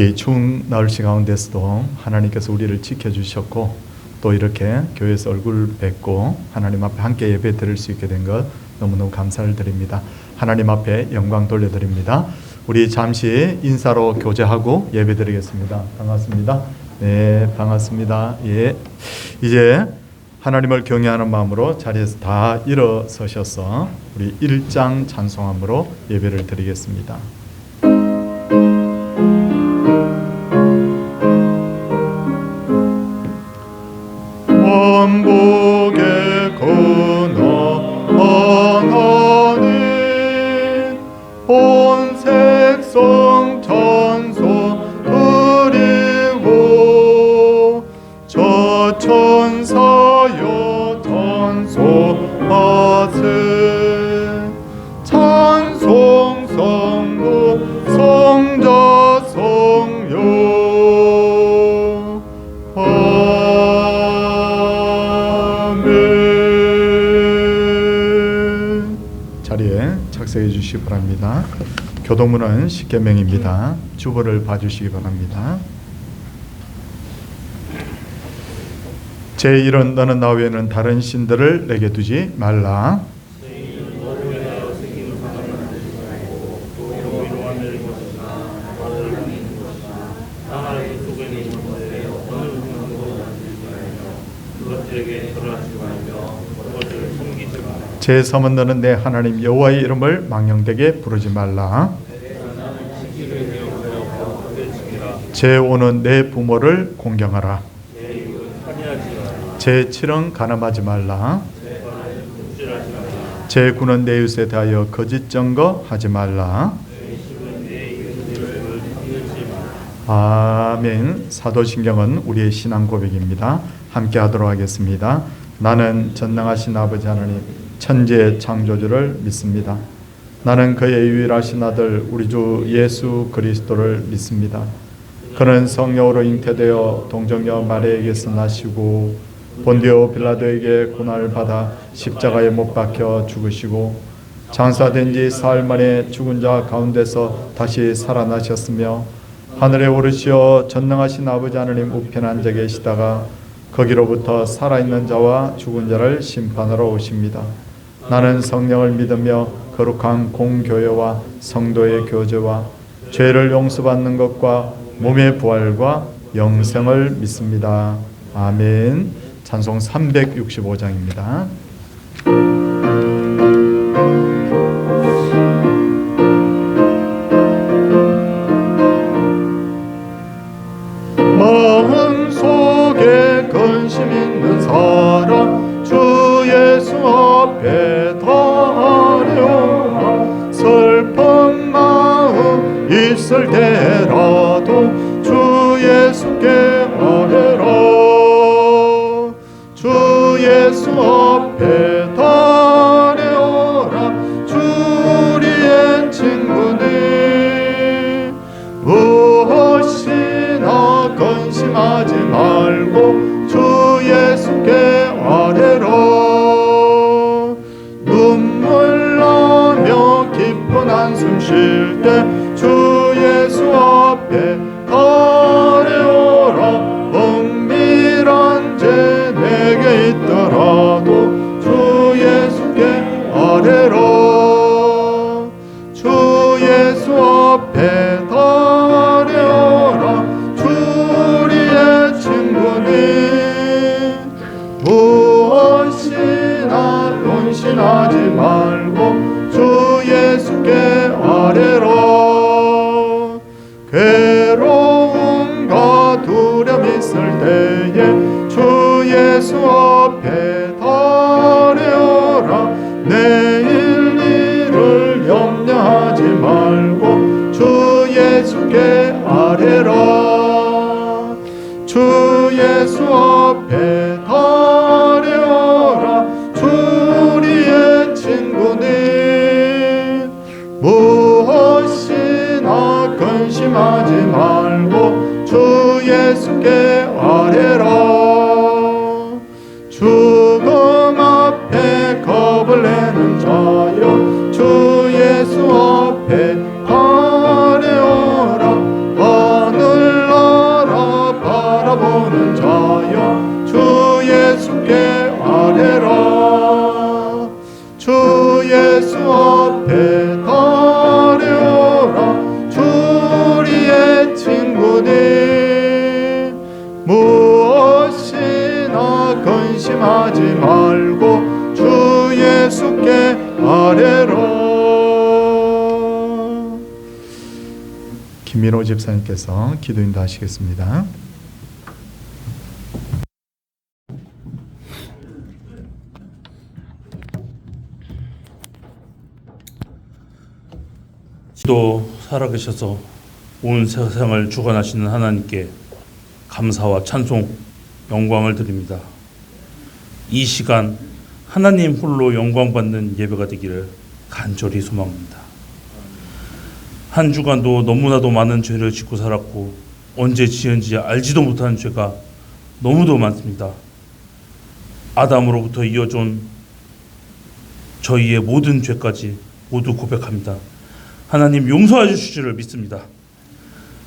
이 추운 날씨 가운데서도 하나님께서 우리를 지켜주셨고 또 이렇게 교회에서 얼굴 뵙고 하나님 앞에 함께 예배 드릴 수 있게 된 것 너무너무 감사를 드립니다. 하나님 앞에 영광 돌려드립니다. 우리 잠시 인사로 교제하고 예배 드리겠습니다. 반갑습니다. 네, 반갑습니다. 예, 이제 하나님을 경외하는 마음으로 자리에서 다 일어서셔서 우리 1장 찬송함으로 예배를 드리겠습니다. 원복의 근원하나님 온 색성 천소 드리고 저 천사여 찬송하세 찬송 성부 성자 성령 자리에 착석해 주시기 바랍니다. 교도문은 십계명입니다. 주보를 봐주시기 바랍니다. 제1은 너는 나 외에는 다른 신들을 내게 두지 말라. 제3은 너는 내 하나님 여호와의 이름을 망령되게 부르지 말라. 제5는 내 부모를 공경하라. 제7은 간음하지 말라. 제9는 내 이웃에 대하여 거짓 증거하지 말라. 아멘. 사도신경은 우리의 신앙 고백입니다. 함께 하도록 하겠습니다. 나는 전능하신 아버지 하나님 천지의 창조주를 믿습니다. 나는 그의 유일하신 아들 우리 주 예수 그리스도를 믿습니다. 그는 성령으로 잉태되어 동정녀 마리아에게서 나시고 본디오 빌라도에게 고난을 받아 십자가에 못 박혀 죽으시고 장사된 지 사흘 만에 죽은 자 가운데서 다시 살아나셨으며 하늘에 오르시어 전능하신 아버지 하나님 우편에 앉아 계시다가 거기로부터 살아있는 자와 죽은 자를 심판하러 오십니다. 나는 성령을 믿으며 거룩한 공교회와 성도의 교제와 죄를 용서받는 것과 몸의 부활과 영생을 믿습니다. 아멘. 찬송 365장입니다. 마음속에 근심 있는 사람 주 예수 앞에 다려라. 슬픈 마음 있을 때라도 주 예수께 아뢰라. 주 예수 앞에 다려라. 주 우리의 친구니 무엇이나 근심하지 말고 주 예수께 아뢰라. 눈물 나며 깊은 한숨 쉴 때 주 예수 앞에 아뢰어라. 은밀한 죄 내게 있더라도 주 예수께 아뢰라. 주 예수 앞에 아뢰어라. 주 우리의 친구니 무엇이나 근심하지 말고 주 예수께 아뢰라. 괴로움과 두려움 있을 때에 주 예수 앞에 아뢰어라. 내일 일을 염려하지 말고 주 예수께 아뢰라. 주 예수 앞에 아뢰어라. 주 우리의 친구니 무엇이나 근심하지 말고 주 예수께 아뢰라. 죽음 앞에 겁을 내는 자여 주 예수 앞에 아뢰어라. 하늘 김민호 집사님께서 기도 인도하시겠습니다. 또 살아계셔서 온 세상을 주관하시는 하나님께 감사와 찬송, 영광을 드립니다. 이 시간 하나님 홀로 영광받는 예배가 되기를 간절히 소망합니다. 한 주간도 너무나도 많은 죄를 짓고 살았고 언제 지은지 알지도 못하는 죄가 너무도 많습니다. 아담으로부터 이어져온 저희의 모든 죄까지 모두 고백합니다. 하나님 용서해 주실 줄을 믿습니다.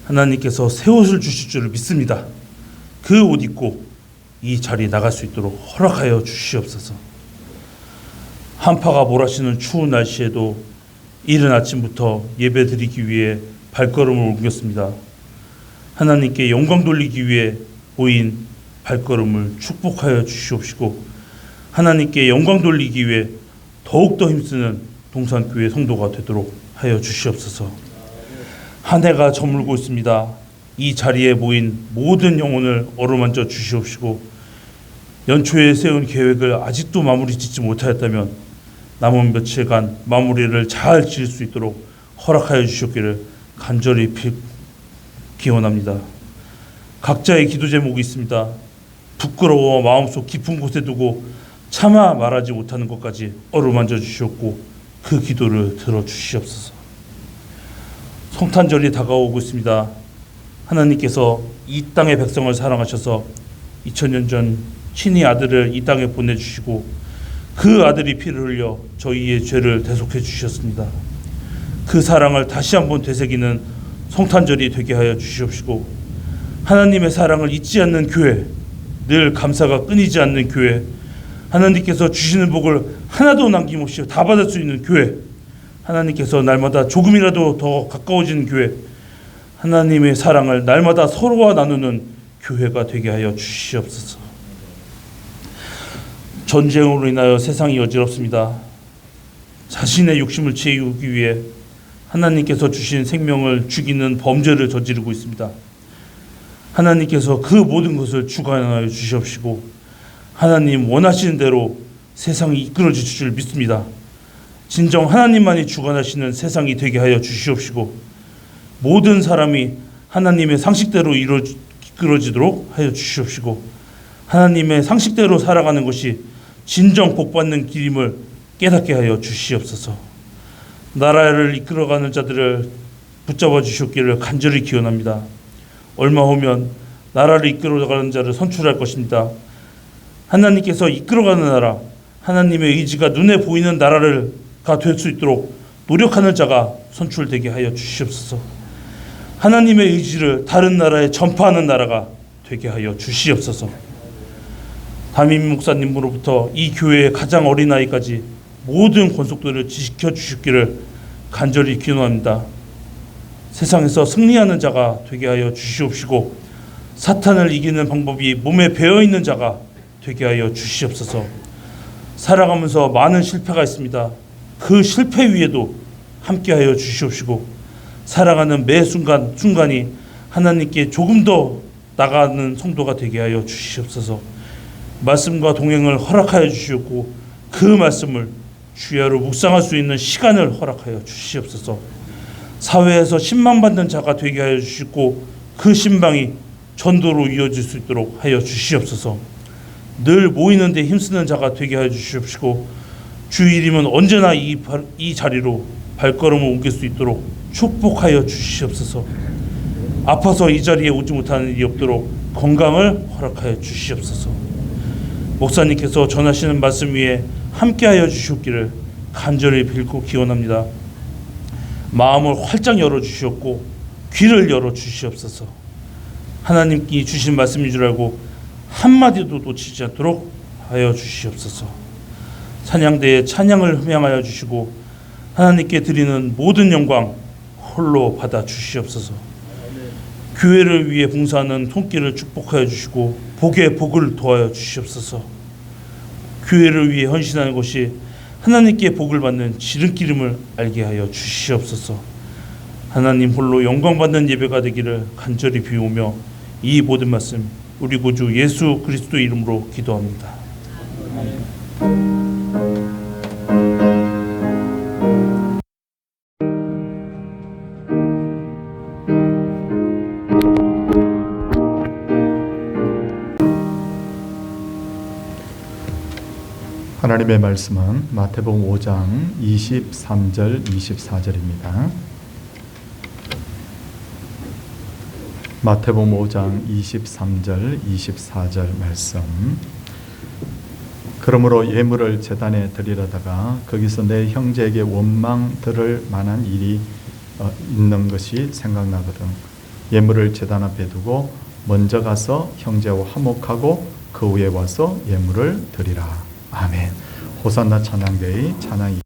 하나님께서 새 옷을 주실 줄을 믿습니다. 그 옷 입고 이 자리에 나갈 수 있도록 허락하여 주시옵소서. 한파가 몰아치는 추운 날씨에도 이른 아침부터 예배 드리기 위해 발걸음을 옮겼습니다. 하나님께 영광 돌리기 위해 모인 발걸음을 축복하여 주시옵시고 하나님께 영광 돌리기 위해 더욱더 힘쓰는 동산교회 성도가 되도록 하여 주시옵소서. 한 해가 저물고 있습니다. 이 자리에 모인 모든 영혼을 어루만져 주시옵시고 연초에 세운 계획을 아직도 마무리 짓지 못하였다면 남은 며칠간 마무리를 잘 지을 수 있도록 허락하여 주시옵기를 간절히 기원합니다. 각자의 기도 제목이 있습니다. 부끄러워 마음속 깊은 곳에 두고 차마 말하지 못하는 것까지 어루만져 주시옵고 그 기도를 들어주시옵소서. 성탄절이 다가오고 있습니다. 하나님께서 이 땅의 백성을 사랑하셔서 2000년 전 친히 아들을 이 땅에 보내주시고 그 아들이 피를 흘려 저희의 죄를 대속해 주셨습니다. 그 사랑을 다시 한번 되새기는 성탄절이 되게 하여 주시옵시고 하나님의 사랑을 잊지 않는 교회, 늘 감사가 끊이지 않는 교회, 하나님께서 주시는 복을 하나도 남김없이 다 받을 수 있는 교회, 하나님께서 날마다 조금이라도 더 가까워지는 교회, 하나님의 사랑을 날마다 서로와 나누는 교회가 되게 하여 주시옵소서. 전쟁으로 인하여 세상이 어지럽습니다. 자신의 욕심을 채우기 위해 하나님께서 주신 생명을 죽이는 범죄를 저지르고 있습니다. 하나님께서 그 모든 것을 주관하여 주시옵시고 하나님 원하시는 대로 세상이 이끌어질 줄 믿습니다. 진정 하나님만이 주관하시는 세상이 되게 하여 주시옵시고 모든 사람이 하나님의 상식대로 이끌어지도록 하여 주시옵시고 하나님의 상식대로 살아가는 것이 진정 복받는 길임을 깨닫게 하여 주시옵소서. 나라를 이끌어가는 자들을 붙잡아 주시옵기를 간절히 기원합니다. 얼마 후면 나라를 이끌어가는 자를 선출할 것입니다. 하나님께서 이끌어가는 나라, 하나님의 의지가 눈에 보이는 나라가 될 수 있도록 노력하는 자가 선출되게 하여 주시옵소서. 하나님의 의지를 다른 나라에 전파하는 나라가 되게 하여 주시옵소서. 담임 목사님으로부터 이 교회의 가장 어린 아이까지 모든 권속들을 지켜주시기를 간절히 기원합니다. 세상에서 승리하는 자가 되게 하여 주시옵시고 사탄을 이기는 방법이 몸에 배어있는 자가 되게 하여 주시옵소서. 살아가면서 많은 실패가 있습니다. 그 실패 위에도 함께하여 주시옵시고 살아가는 매 순간이 하나님께 조금 더 나가는 성도가 되게 하여 주시옵소서. 말씀과 동행을 허락하여 주시옵고 그 말씀을 주야로 묵상할 수 있는 시간을 허락하여 주시옵소서. 사회에서 신망받는 자가 되게 하여 주시고 그 신방이 전도로 이어질 수 있도록 하여 주시옵소서. 늘 모이는 데 힘쓰는 자가 되게 하여 주시옵시고 주일이면 언제나 이 자리로 발걸음을 옮길 수 있도록 축복하여 주시옵소서. 아파서 이 자리에 오지 못하는 일이 없도록 건강을 허락하여 주시옵소서. 목사님께서 전하시는 말씀 위에 함께하여 주시옵기를 간절히 빌고 기원합니다. 마음을 활짝 열어주시옵고 귀를 열어주시옵소서. 하나님께 주신 말씀인 줄 알고 한마디도 놓치지 않도록 하여 주시옵소서. 찬양대에 찬양을 흠양하여 주시고 하나님께 드리는 모든 영광 홀로 받아 주시옵소서. 교회를 위해 봉사하는 손길을 축복하여 주시고 복에 복을 더하여 주시옵소서. 교회를 위해 헌신하는 것이 하나님께 복을 받는 지름길임을 알게 하여 주시옵소서. 하나님 홀로 영광받는 예배가 되기를 간절히 비우며 이 모든 말씀 우리 구주 예수 그리스도 이름으로 기도합니다. 하나님의 말씀은 마태복음 5장 23절 24절입니다. 마태복음 5장 23절 24절 말씀. 그러므로 예물을 제단에 드리려다가 거기서 내 형제에게 원망 들을 만한 일이 있는 것이 생각나거든. 예물을 제단 앞에 두고 먼저 가서 형제와 화목하고 그 후에 와서 예물을 드리라. 아멘. 호산나 찬양대의 찬양이.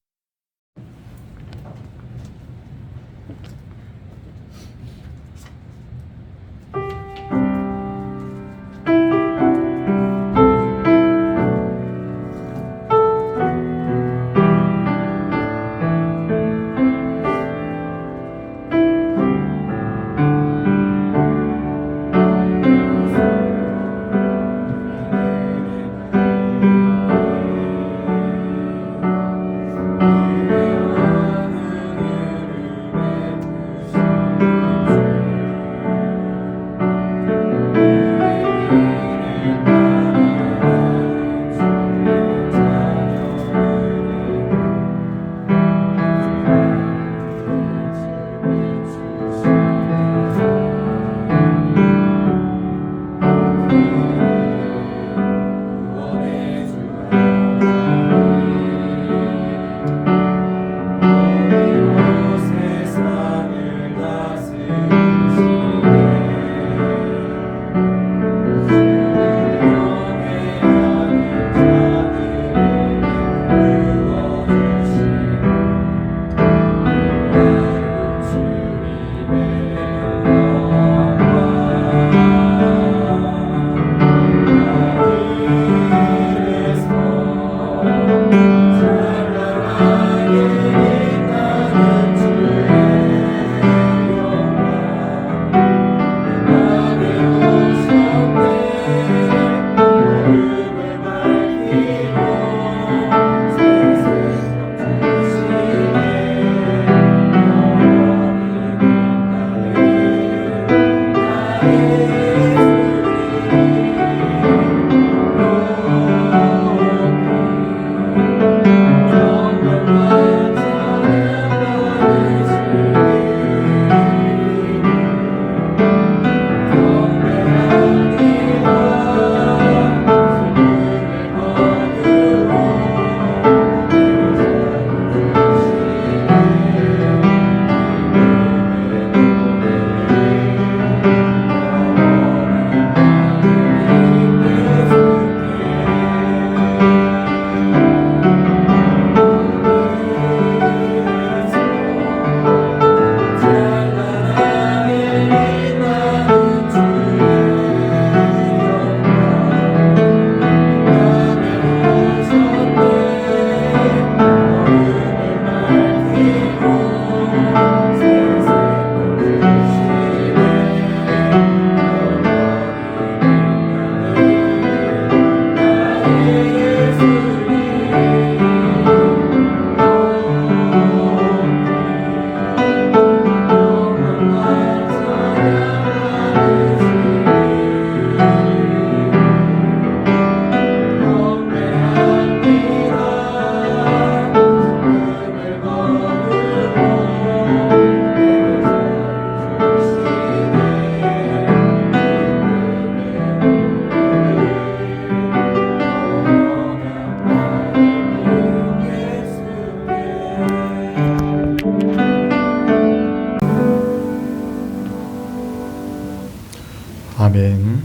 아멘.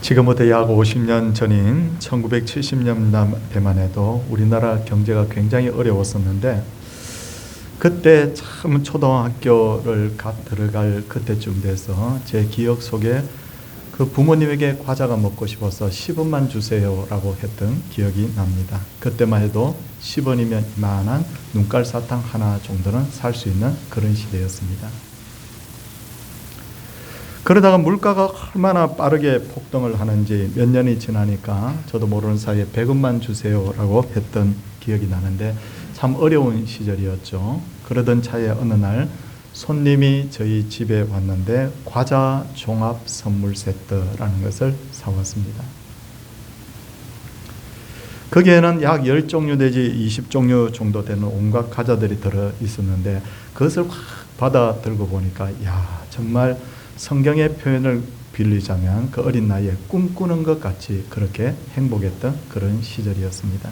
지금부터 약 50년 전인 1970년대만 해도 우리나라 경제가 굉장히 어려웠었는데, 그때 참 초등학교를 들어갈 그때쯤 돼서 제 기억 속에 그 부모님에게 과자가 먹고 싶어서 10원만 주세요라고 했던 기억이 납니다. 그때만 해도 10원이면 이만한 눈깔 사탕 하나 정도는 살 수 있는 그런 시대였습니다. 그러다가 물가가 얼마나 빠르게 폭등을 하는지 몇 년이 지나니까 저도 모르는 사이에 100원만 주세요라고 했던 기억이 나는데 참 어려운 시절이었죠. 그러던 차에 어느 날 손님이 저희 집에 왔는데 과자 종합 선물 세트라는 것을 사왔습니다. 거기에는 약 10종류 내지 20종류 정도 되는 온갖 과자들이 들어 있었는데 그것을 확 받아 들고 보니까 정말 성경의 표현을 빌리자면 그 어린 나이에 꿈꾸는 것 같이 그렇게 행복했던 그런 시절이었습니다.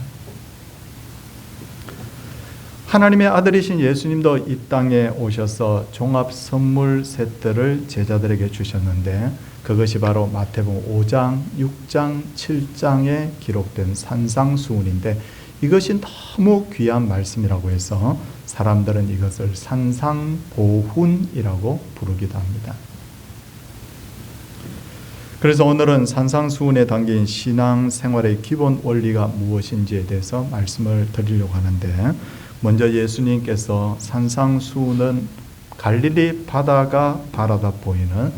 하나님의 아들이신 예수님도 이 땅에 오셔서 종합 선물 세트를 제자들에게 주셨는데 그것이 바로 마태복음 5장, 6장, 7장에 기록된 산상수훈인데 이것이 너무 귀한 말씀이라고 해서 사람들은 이것을 산상보훈이라고 부르기도 합니다. 그래서 오늘은 산상수훈에 담긴 신앙생활의 기본 원리가 무엇인지에 대해서 말씀을 드리려고 하는데 먼저 예수님께서 산상수훈은 갈릴리 바다가 바라다 보이는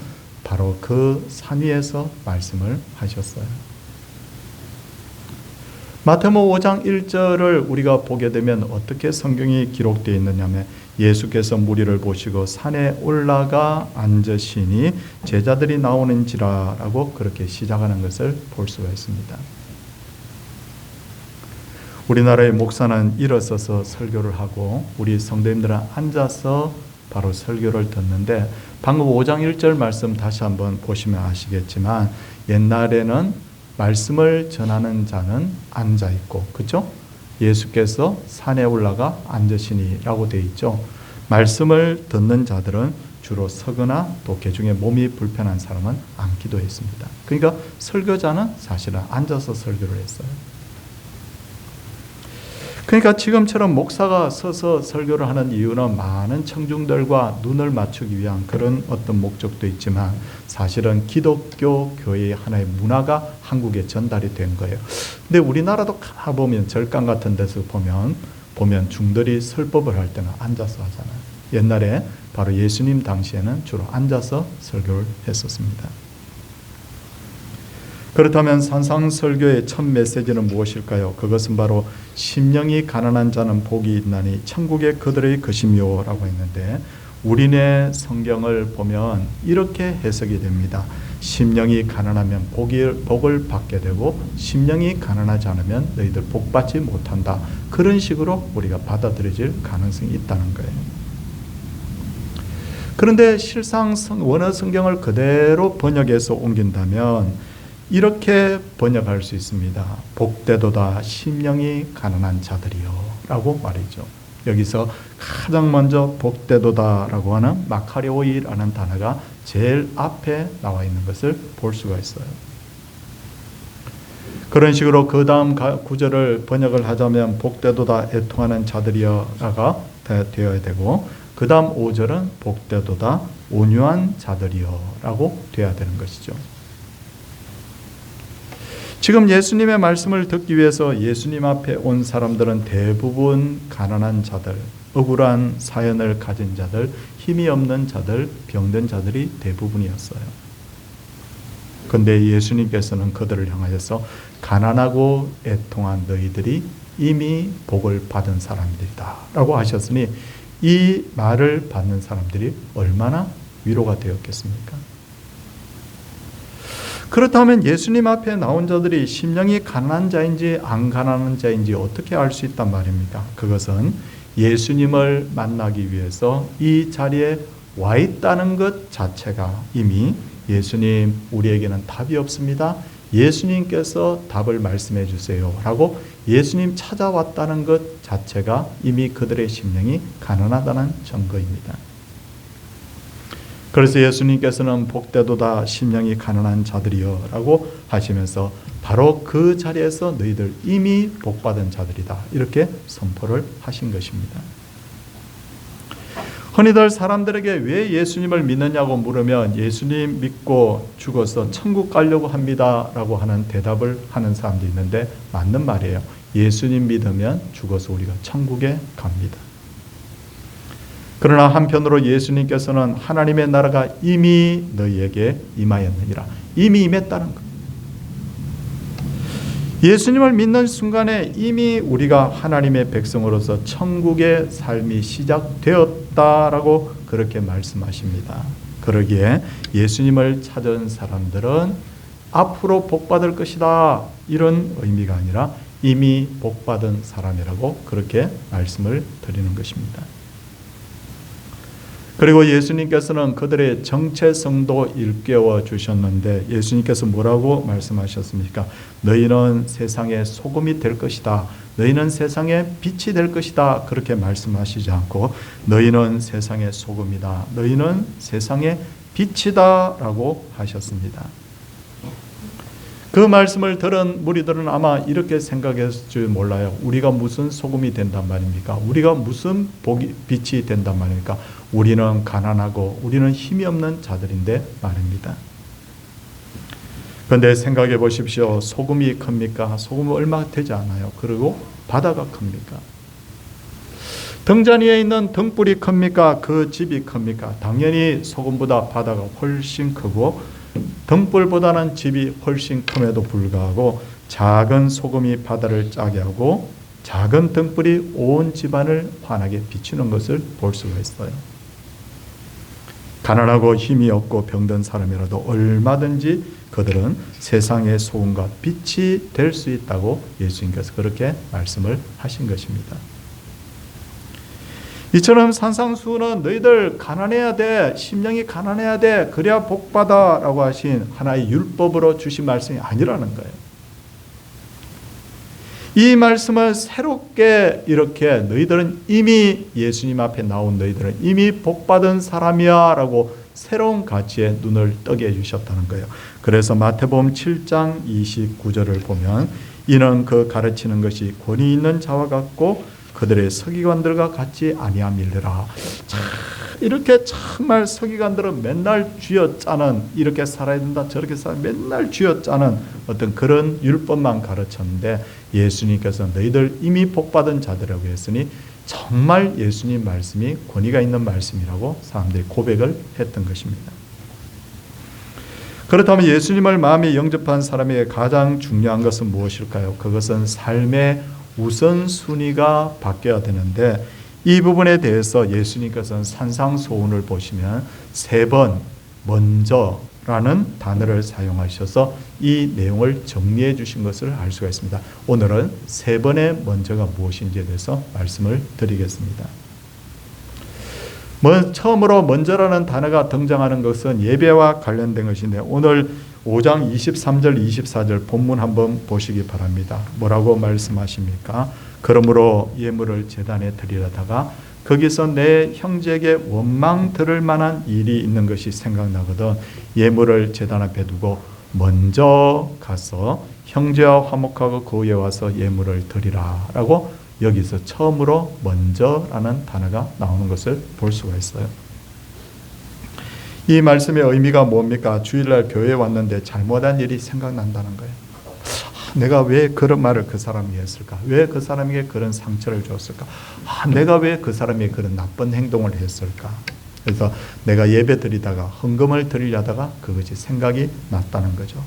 바로 그 산 위에서 말씀을 하셨어요. 마태복음 5장 1절을 우리가 보게 되면 어떻게 성경이 기록되어 있느냐면 예수께서 무리를 보시고 산에 올라가 앉으시니 제자들이 나오는지라라고 그렇게 시작하는 것을 볼 수가 있습니다. 우리나라의 목사는 일어서서 설교를 하고 우리 성도님들은 앉아서 바로 설교를 듣는데 방금 5장 1절 말씀 다시 한번 보시면 아시겠지만 옛날에는 말씀을 전하는 자는 앉아 있고 그렇죠? 예수께서 산에 올라가 앉으시니라고 되어 있죠. 말씀을 듣는 자들은 주로 서거나 또 개중에 몸이 불편한 사람은 앉기도 했습니다. 그러니까 설교자는 사실은 앉아서 설교를 했어요. 그러니까 지금처럼 목사가 서서 설교를 하는 이유는 많은 청중들과 눈을 맞추기 위한 그런 어떤 목적도 있지만 사실은 기독교 교회의 하나의 문화가 한국에 전달이 된 거예요. 근데 우리나라도 가보면 절강 같은 데서 보면 중들이 설법을 할 때는 앉아서 하잖아요. 옛날에 바로 예수님 당시에는 주로 앉아서 설교를 했었습니다. 그렇다면 산상설교의 첫 메시지는 무엇일까요? 그것은 바로 심령이 가난한 자는 복이 있나니 천국에 그들의 것이며라고 했는데 우리네 성경을 보면 이렇게 해석이 됩니다. 심령이 가난하면 복을 받게 되고 심령이 가난하지 않으면 너희들 복 받지 못한다. 그런 식으로 우리가 받아들여질 가능성이 있다는 거예요. 그런데 실상 원어 성경을 그대로 번역해서 옮긴다면 이렇게 번역할 수 있습니다. 복되도다 심령이 가난한 자들이요 라고 말이죠. 여기서 가장 먼저 복되도다 라고 하는 마카리오이라는 단어가 제일 앞에 나와 있는 것을 볼 수가 있어요. 그런 식으로 그 다음 구절을 번역을 하자면 복되도다 애통하는 자들이여가 되어야 되고 그 다음 5절은 복되도다 온유한 자들이여 라고 되어야 되는 것이죠. 지금 예수님의 말씀을 듣기 위해서 예수님 앞에 온 사람들은 대부분 가난한 자들, 억울한 사연을 가진 자들, 힘이 없는 자들, 병든 자들이 대부분이었어요. 그런데 예수님께서는 그들을 향하여서 가난하고 애통한 너희들이 이미 복을 받은 사람들이다 라고 하셨으니 이 말을 받는 사람들이 얼마나 위로가 되었겠습니까? 그렇다면 예수님 앞에 나온 자들이 심령이 가난한 자인지 안 가난한 자인지 어떻게 알 수 있단 말입니까? 그것은 예수님을 만나기 위해서 이 자리에 와 있다는 것 자체가 이미 예수님 우리에게는 답이 없습니다. 예수님께서 답을 말씀해 주세요 라고 예수님 찾아왔다는 것 자체가 이미 그들의 심령이 가난하다는 증거입니다. 그래서 예수님께서는 복되도다 심령이 가난한 자들이여 라고 하시면서 바로 그 자리에서 너희들 이미 복받은 자들이다 이렇게 선포를 하신 것입니다. 흔히들 사람들에게 왜 예수님을 믿느냐고 물으면 예수님 믿고 죽어서 천국 가려고 합니다라고 하는 대답을 하는 사람도 있는데 맞는 말이에요. 예수님 믿으면 죽어서 우리가 천국에 갑니다. 그러나 한편으로 예수님께서는 하나님의 나라가 이미 너희에게 임하였느니라. 이미 임했다는 것. 예수님을 믿는 순간에 이미 우리가 하나님의 백성으로서 천국의 삶이 시작되었다라고 그렇게 말씀하십니다. 그러기에 예수님을 찾은 사람들은 앞으로 복받을 것이다 이런 의미가 아니라 이미 복받은 사람이라고 그렇게 말씀을 드리는 것입니다. 그리고 예수님께서는 그들의 정체성도 일깨워 주셨는데 예수님께서 뭐라고 말씀하셨습니까? 너희는 세상의 소금이 될 것이다. 너희는 세상의 빛이 될 것이다. 그렇게 말씀하시지 않고 너희는 세상의 소금이다. 너희는 세상의 빛이다 라고 하셨습니다. 그 말씀을 들은 무리들은 아마 이렇게 생각했을 줄 몰라요. 우리가 무슨 소금이 된단 말입니까? 우리가 무슨 빛이 된단 말입니까? 우리는 가난하고 우리는 힘이 없는 자들인데 말입니다. 그런데 생각해 보십시오. 소금이 큽니까? 소금은 얼마 되지 않아요. 그리고 바다가 큽니까? 등잔 위에 있는 등불이 큽니까? 그 집이 큽니까? 당연히 소금보다 바다가 훨씬 크고 등불보다는 집이 훨씬 큼에도 불구하고 작은 소금이 바다를 짜게 하고 작은 등불이 온 집안을 환하게 비추는 것을 볼 수가 있어요. 가난하고 힘이 없고 병든 사람이라도 얼마든지 그들은 세상의 소금과 빛이 될 수 있다고 예수님께서 그렇게 말씀을 하신 것입니다. 이처럼 산상수훈은 너희들 가난해야 돼. 심령이 가난해야 돼. 그래야 복받아 라고 하신 하나의 율법으로 주신 말씀이 아니라는 거예요. 이 말씀을 새롭게 이렇게 너희들은 이미 예수님 앞에 나온 너희들은 이미 복받은 사람이야 라고 새로운 가치에 눈을 뜨게 해주셨다는 거예요. 그래서 마태복음 7장 29절을 보면 이는 그 가르치는 것이 권위 있는 자와 같고 그들의 서기관들과 같이 아니함이니라. 이렇게 정말 서기관들은 맨날 쥐어짜는 이렇게 살아야 된다 저렇게 살아야 맨날 쥐어짜는 어떤 그런 율법만 가르쳤는데 예수님께서 너희들 이미 복받은 자들이라고 했으니 정말 예수님 말씀이 권위가 있는 말씀이라고 사람들이 고백을 했던 것입니다. 그렇다면 예수님을 마음에 영접한 사람에게 가장 중요한 것은 무엇일까요? 그것은 삶의 우선순위가 바뀌어야 되는데 이 부분에 대해서 예수님께서는 산상소훈을 보시면 3번 먼저라는 단어를 사용하셔서 이 내용을 정리해 주신 것을 알 수가 있습니다. 오늘은 3번의 먼저가 무엇인지에 대해서 말씀을 드리겠습니다. 처음으로 먼저라는 단어가 등장하는 것은 예배와 관련된 것인데 오늘 5장 23절 24절 본문 한번 보시기 바랍니다. 뭐라고 말씀하십니까? 그러므로 예물을 제단에 드리려다가 거기서 내 형제에게 원망 들을 만한 일이 있는 것이 생각나거든 예물을 제단 앞에 두고 먼저 가서 형제와 화목하고 그 위에 와서 예물을 드리라 라고 여기서 처음으로 먼저라는 단어가 나오는 것을 볼 수가 있어요. 이 말씀의 의미가 뭡니까? 주일날 교회에 왔는데 잘못한 일이 생각난다는 거예요. 내가 왜 그런 말을 그 사람이 했을까? 왜 그 사람에게 그런 상처를 줬을까? 내가 왜 그 사람이 그런 나쁜 행동을 했을까? 그래서 내가 예배 드리다가 헌금을 드리려다가 그것이 생각이 났다는 거죠.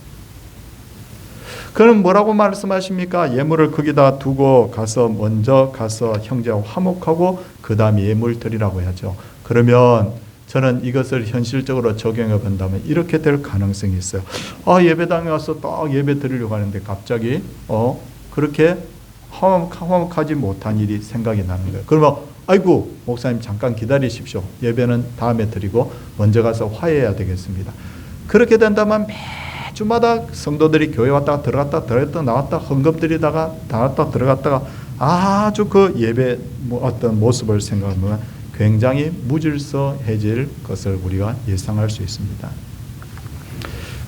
그럼 뭐라고 말씀하십니까? 예물을 거기다 두고 가서 먼저 가서 형제와 화목하고 그 다음에 예물 드리라고 하죠. 그러면 저는 이것을 현실적으로 적용해 본다면 이렇게 될 가능성이 있어요. 예배당에 와서 딱 예배 드리려고 하는데 갑자기 그렇게 화목하지 못한 일이 생각이 나는 거예요. 그러면 아이고 목사님 잠깐 기다리십시오. 예배는 다음에 드리고 먼저 가서 화해해야 되겠습니다. 그렇게 된다면 매주마다 성도들이 교회 왔다가 들어갔다 나왔다 헌금 드리다가 나왔다 들어갔다가 아주 그 예배 어떤 모습을 생각하면 굉장히 무질서해질 것을 우리가 예상할 수 있습니다.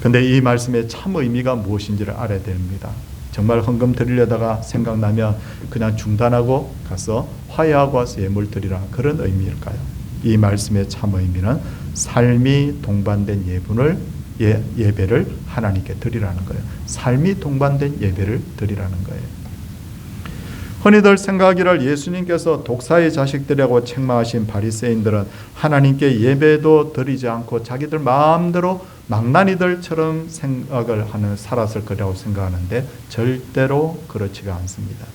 그런데 이 말씀의 참 의미가 무엇인지를 알아야 됩니다. 정말 헌금 드리려다가 생각나면 그냥 중단하고 가서 화해하고 와서 예물 드리라 그런 의미일까요? 이 말씀의 참 의미는 삶이 동반된 예배를 하나님께 드리라는 거예요. 삶이 동반된 예배를 드리라는 거예요. 흔히들 생각하기를 예수님께서 독사의 자식들이라고 책망하신 바리새인들은 하나님께 예배도 드리지 않고 자기들 마음대로 망나니들처럼 생각을 하는 살았을 거라고 생각하는데 절대로 그렇지가 않습니다.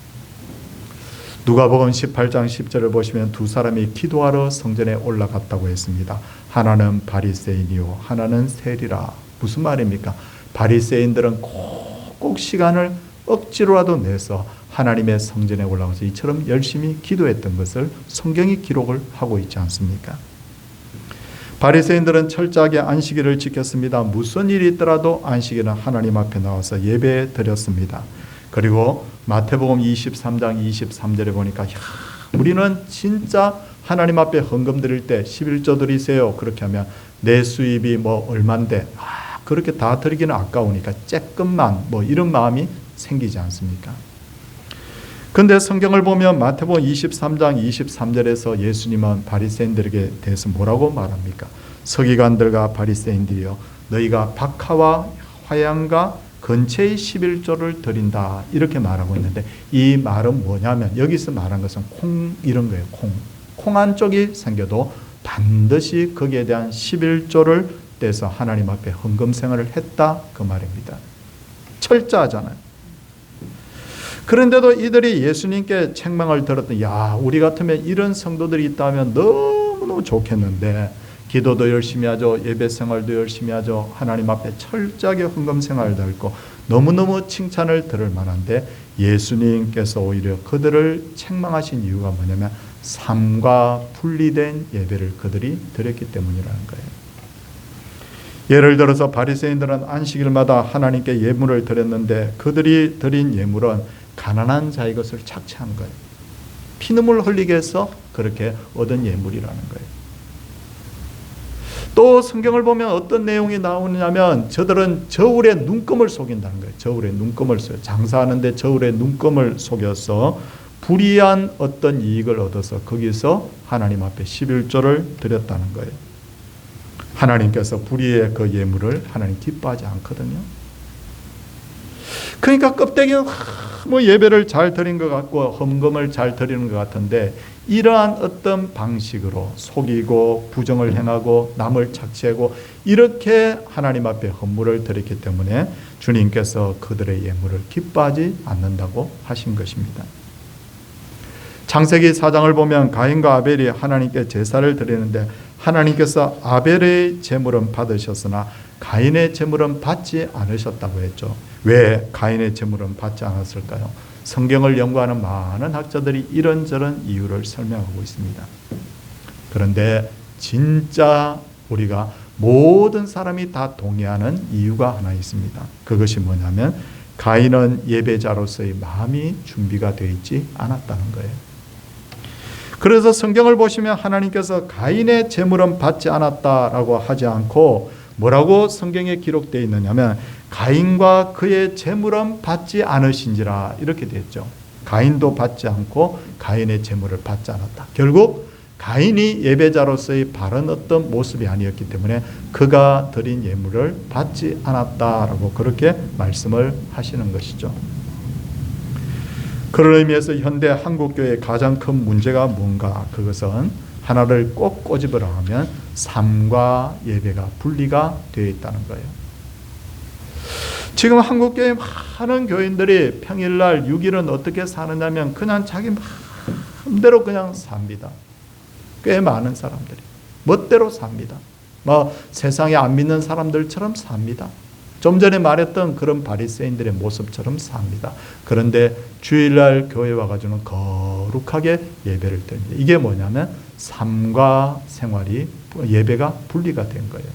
누가복음 18장 10절을 보시면 두 사람이 기도하러 성전에 올라갔다고 했습니다. 하나는 바리새인이요 하나는 세리라. 무슨 말입니까? 바리새인들은 꼭 시간을 억지로라도 내서 하나님의 성전에 올라가서 이처럼 열심히 기도했던 것을 성경이 기록을 하고 있지 않습니까? 바리새인들은 철저하게 안식일을 지켰습니다. 무슨 일이 있더라도 안식일은 하나님 앞에 나와서 예배 드렸습니다. 그리고 마태복음 23장 23절에 보니까 우리는 진짜 하나님 앞에 헌금 드릴 때 11조 드리세요. 그렇게 하면 내 수입이 얼만데 그렇게 다 드리기는 아까우니까 조금만 이런 마음이 생기지 않습니까? 근데 성경을 보면 마태복음 23장 23절에서 예수님은 바리새인들에게 대해서 뭐라고 말합니까? 서기관들과 바리새인들이여 너희가 박하와 화양과 근처의 11조를 드린다 이렇게 말하고 있는데 이 말은 뭐냐면 여기서 말한 것은 콩 이런 거예요. 콩 한쪽이 생겨도 반드시 거기에 대한 11조를 떼서 하나님 앞에 헌금 생활을 했다 그 말입니다. 철저하잖아요. 그런데도 이들이 예수님께 책망을 들었더니 우리 같으면 이런 성도들이 있다면 너무너무 좋겠는데 기도도 열심히 하죠. 예배 생활도 열심히 하죠. 하나님 앞에 철저하게 헌금 생활도 했고 너무너무 칭찬을 들을 만한데 예수님께서 오히려 그들을 책망하신 이유가 뭐냐면 삶과 분리된 예배를 그들이 드렸기 때문이라는 거예요. 예를 들어서 바리새인들은 안식일마다 하나님께 예물을 드렸는데 그들이 드린 예물은 가난한 자의 것을 착취한 거예요. 피눈물 흘리게 해서 그렇게 얻은 예물이라는 거예요. 또 성경을 보면 어떤 내용이 나오냐면 저들은 저울에 눈금을 속인다는 거예요. 저울에 눈금을 써요. 장사하는데 저울에 눈금을 속여서 불이한 어떤 이익을 얻어서 거기서 하나님 앞에 11조를 드렸다는 거예요. 하나님께서 불의의 그 예물을 하나님 기뻐하지 않거든요. 그러니까 껍데기는 예배를 잘 드린 것 같고 헌금을 잘 드리는 것 같은데 이러한 어떤 방식으로 속이고 부정을 행하고 남을 착취하고 이렇게 하나님 앞에 헌물을 드렸기 때문에 주님께서 그들의 예물을 기뻐하지 않는다고 하신 것입니다. 창세기 4장을 보면 가인과 아벨이 하나님께 제사를 드리는데 하나님께서 아벨의 제물은 받으셨으나 가인의 제물은 받지 않으셨다고 했죠. 왜 가인의 제물은 받지 않았을까요? 성경을 연구하는 많은 학자들이 이런저런 이유를 설명하고 있습니다. 그런데 진짜 우리가 모든 사람이 다 동의하는 이유가 하나 있습니다. 그것이 뭐냐면 가인은 예배자로서의 마음이 준비가 되어 있지 않았다는 거예요. 그래서 성경을 보시면 하나님께서 가인의 제물은 받지 않았다라고 하지 않고 뭐라고 성경에 기록되어 있느냐면 가인과 그의 제물은 받지 않으신지라 이렇게 되어 있죠. 가인도 받지 않고 가인의 제물을 받지 않았다. 결국 가인이 예배자로서의 바른 어떤 모습이 아니었기 때문에 그가 드린 예물을 받지 않았다라고 그렇게 말씀을 하시는 것이죠. 그런 의미에서 현대 한국교회의 가장 큰 문제가 뭔가 그것은 하나를 꼭 꼬집으라 하면 삶과 예배가 분리가 되어 있다는 거예요. 지금 한국교회 많은 교인들이 평일날 6일은 어떻게 사느냐면 그냥 자기 마음대로 그냥 삽니다. 꽤 많은 사람들이 멋대로 삽니다. 세상에 안 믿는 사람들처럼 삽니다. 좀 전에 말했던 그런 바리새인들의 모습처럼 삽니다. 그런데 주일날 교회 와가지고는 거룩하게 예배를 드립니다. 이게 뭐냐면 삶과 생활이 예배가 분리가 된 거예요.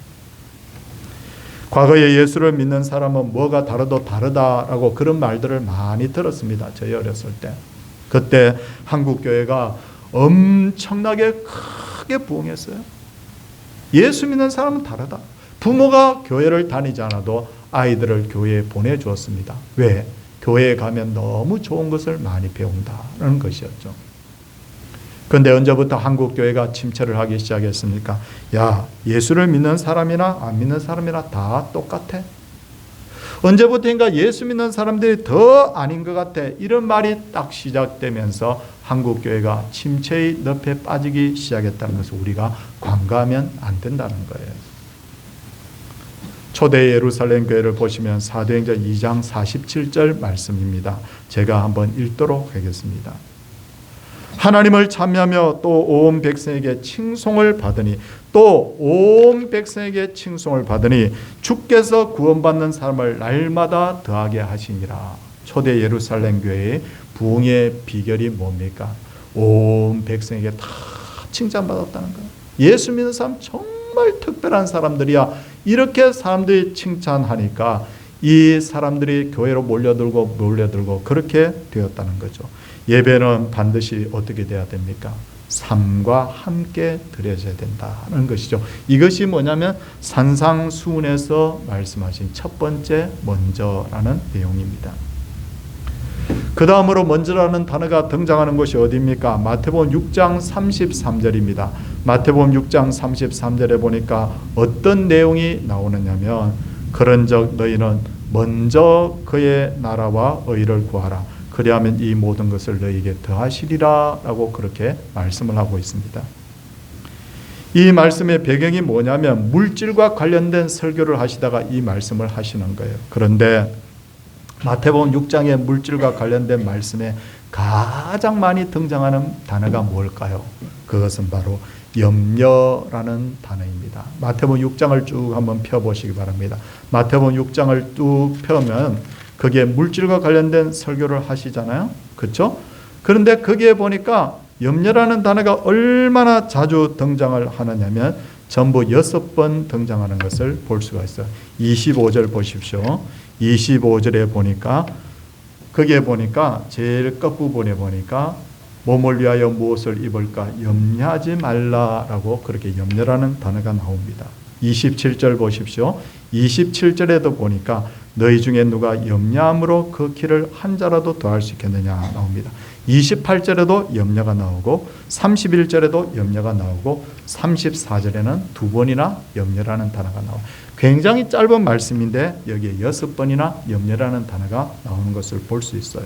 과거에 예수를 믿는 사람은 뭐가 다르도 다르다라고 그런 말들을 많이 들었습니다. 저희 어렸을 때. 그때 한국교회가 엄청나게 크게 부흥했어요. 예수 믿는 사람은 다르다. 부모가 교회를 다니지 않아도 아이들을 교회에 보내주었습니다. 왜? 교회에 가면 너무 좋은 것을 많이 배운다는 것이었죠. 그런데 언제부터 한국 교회가 침체를 하기 시작했습니까? 야, 예수를 믿는 사람이나 안 믿는 사람이나 다 똑같아. 언제부터인가 예수 믿는 사람들이 더 아닌 것 같아. 이런 말이 딱 시작되면서 한국 교회가 침체의 늪에 빠지기 시작했다는 것을 우리가 관가하면 안 된다는 거예요. 초대 예루살렘 교회를 보시면 사도행전 2장 47절 말씀입니다. 제가 한번 읽도록 하겠습니다. 하나님을 찬미하며 또 온 백성에게 칭송을 받으니 주께서 구원받는 사람을 날마다 더하게 하시니라. 초대 예루살렘 교회의 부흥의 비결이 뭡니까? 온 백성에게 다 칭찬받았다는 거예요. 예수 믿는 사람 정말 특별한 사람들이야. 이렇게 사람들이 칭찬하니까 이 사람들이 교회로 몰려들고 그렇게 되었다는 거죠. 예배는 반드시 어떻게 돼야 됩니까? 삶과 함께 드려져야 된다는 것이죠. 이것이 뭐냐면 산상수훈에서 말씀하신 첫 번째 먼저라는 내용입니다. 그 다음으로 먼저라는 단어가 등장하는 것이 어디입니까? 마태복음 6장 33절입니다. 마태복음 6장 33절에 보니까 어떤 내용이 나오느냐면 그런즉 너희는 먼저 그의 나라와 의를 구하라. 그리하면 이 모든 것을 너희에게 더하시리라 라고 그렇게 말씀을 하고 있습니다. 이 말씀의 배경이 뭐냐면 물질과 관련된 설교를 하시다가 이 말씀을 하시는 거예요. 그런데 마태복음 6장의 물질과 관련된 말씀에 가장 많이 등장하는 단어가 뭘까요? 그것은 바로 염려라는 단어입니다. 마태복음 6장을 쭉 한번 펴보시기 바랍니다. 마태복음 6장을 쭉 펴면 거기에 물질과 관련된 설교를 하시잖아요. 그렇죠? 그런데 거기에 보니까 염려라는 단어가 얼마나 자주 등장을 하느냐면 전부 6번 등장하는 것을 볼 수가 있어요. 25절 보십시오. 25절에 보니까 거기에 보니까 제일 끝부분에 보니까 몸을 위하여 무엇을 입을까 염려하지 말라라고 그렇게 염려라는 단어가 나옵니다. 27절 보십시오. 27절에도 보니까 너희 중에 누가 염려함으로 그 키를 한 자라도 더할 수 있겠느냐 나옵니다. 28절에도 염려가 나오고 31절에도 염려가 나오고 34절에는 두 번이나 염려라는 단어가 나와요. 굉장히 짧은 말씀인데 여기에 6번이나 염려라는 단어가 나오는 것을 볼 수 있어요.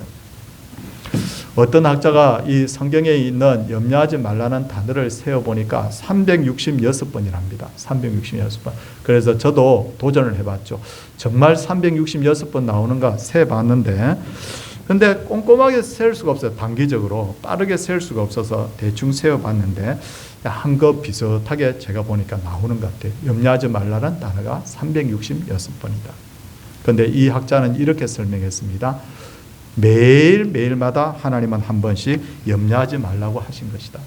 어떤 학자가 이 성경에 있는 염려하지 말라는 단어를 세어보니까 366번이랍니다. 366번. 그래서 저도 도전을 해봤죠. 정말 366번 나오는가 세봤는데 근데 꼼꼼하게 셀 수가 없어요. 단기적으로 빠르게 셀 수가 없어서 대충 세어봤는데 한 것 비슷하게 제가 보니까 나오는 것 같아요. 염려하지 말라는 단어가 366번이다. 그런데 이 학자는 이렇게 설명했습니다. 매일마다 하나님은 한 번씩 염려하지 말라고 하신 것이다.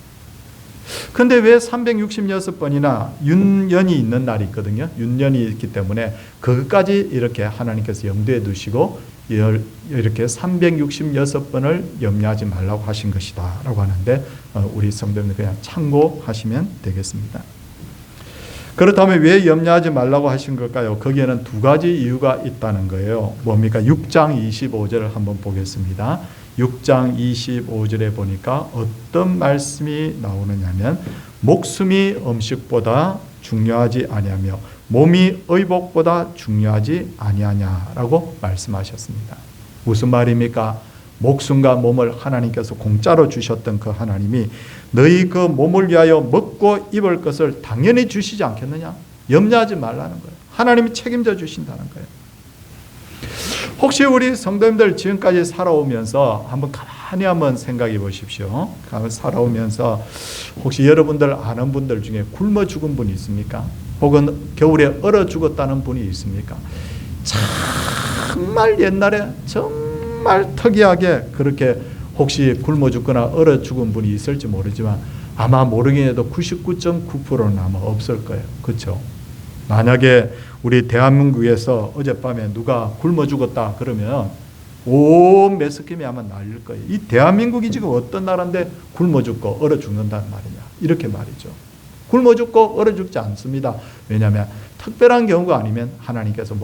근데 왜 366번이나 윤년이 있는 날이 있거든요. 윤년이 있기 때문에 그것까지 이렇게 하나님께서 염두에 두시고 이렇게 366번을 염려하지 말라고 하신 것이다 라고 하는데 우리 성도님들 그냥 참고하시면 되겠습니다. 그렇다면 왜 염려하지 말라고 하신 걸까요? 거기에는 두 가지 이유가 있다는 거예요. 뭡니까? 6장 25절을 한번 보겠습니다. 6장 25절에 보니까 어떤 말씀이 나오느냐면 목숨이 음식보다 중요하지 아니하며 몸이 의복보다 중요하지 아니하냐라고 말씀하셨습니다. 무슨 말입니까? 목숨과 몸을 하나님께서 공짜로 주셨던 그 하나님이 너희 그 몸을 위하여 먹고 입을 것을 당연히 주시지 않겠느냐? 염려하지 말라는 거예요. 하나님이 책임져 주신다는 거예요. 혹시 우리 성도님들 지금까지 살아오면서 가만히 생각해 보십시오. 살아오면서 혹시 여러분들 아는 분들 중에 굶어 죽은 분이 있습니까? 혹은 겨울에 얼어 죽었다는 분이 있습니까? 정말 옛날에 정말 특이하게 그렇게 혹시 굶어 죽거나 얼어 죽은 분이 있을지 모르지만 아마 모르긴 해도 99.9%는 아마 없을 거예요. 그렇죠? 만약에 우리 대한민국에서 어젯밤에 누가 굶어 죽었다 그러면 온 매스컴이 아마 날릴 거예요. 이 대한민국이 지금 어떤 나라인데 굶어 죽고 얼어 죽는다는 말이냐. 이렇게 말이죠. 굶어 죽고 얼어 죽지 않습니다. 왜냐하면 특별한 경우가 아니면 하나님께서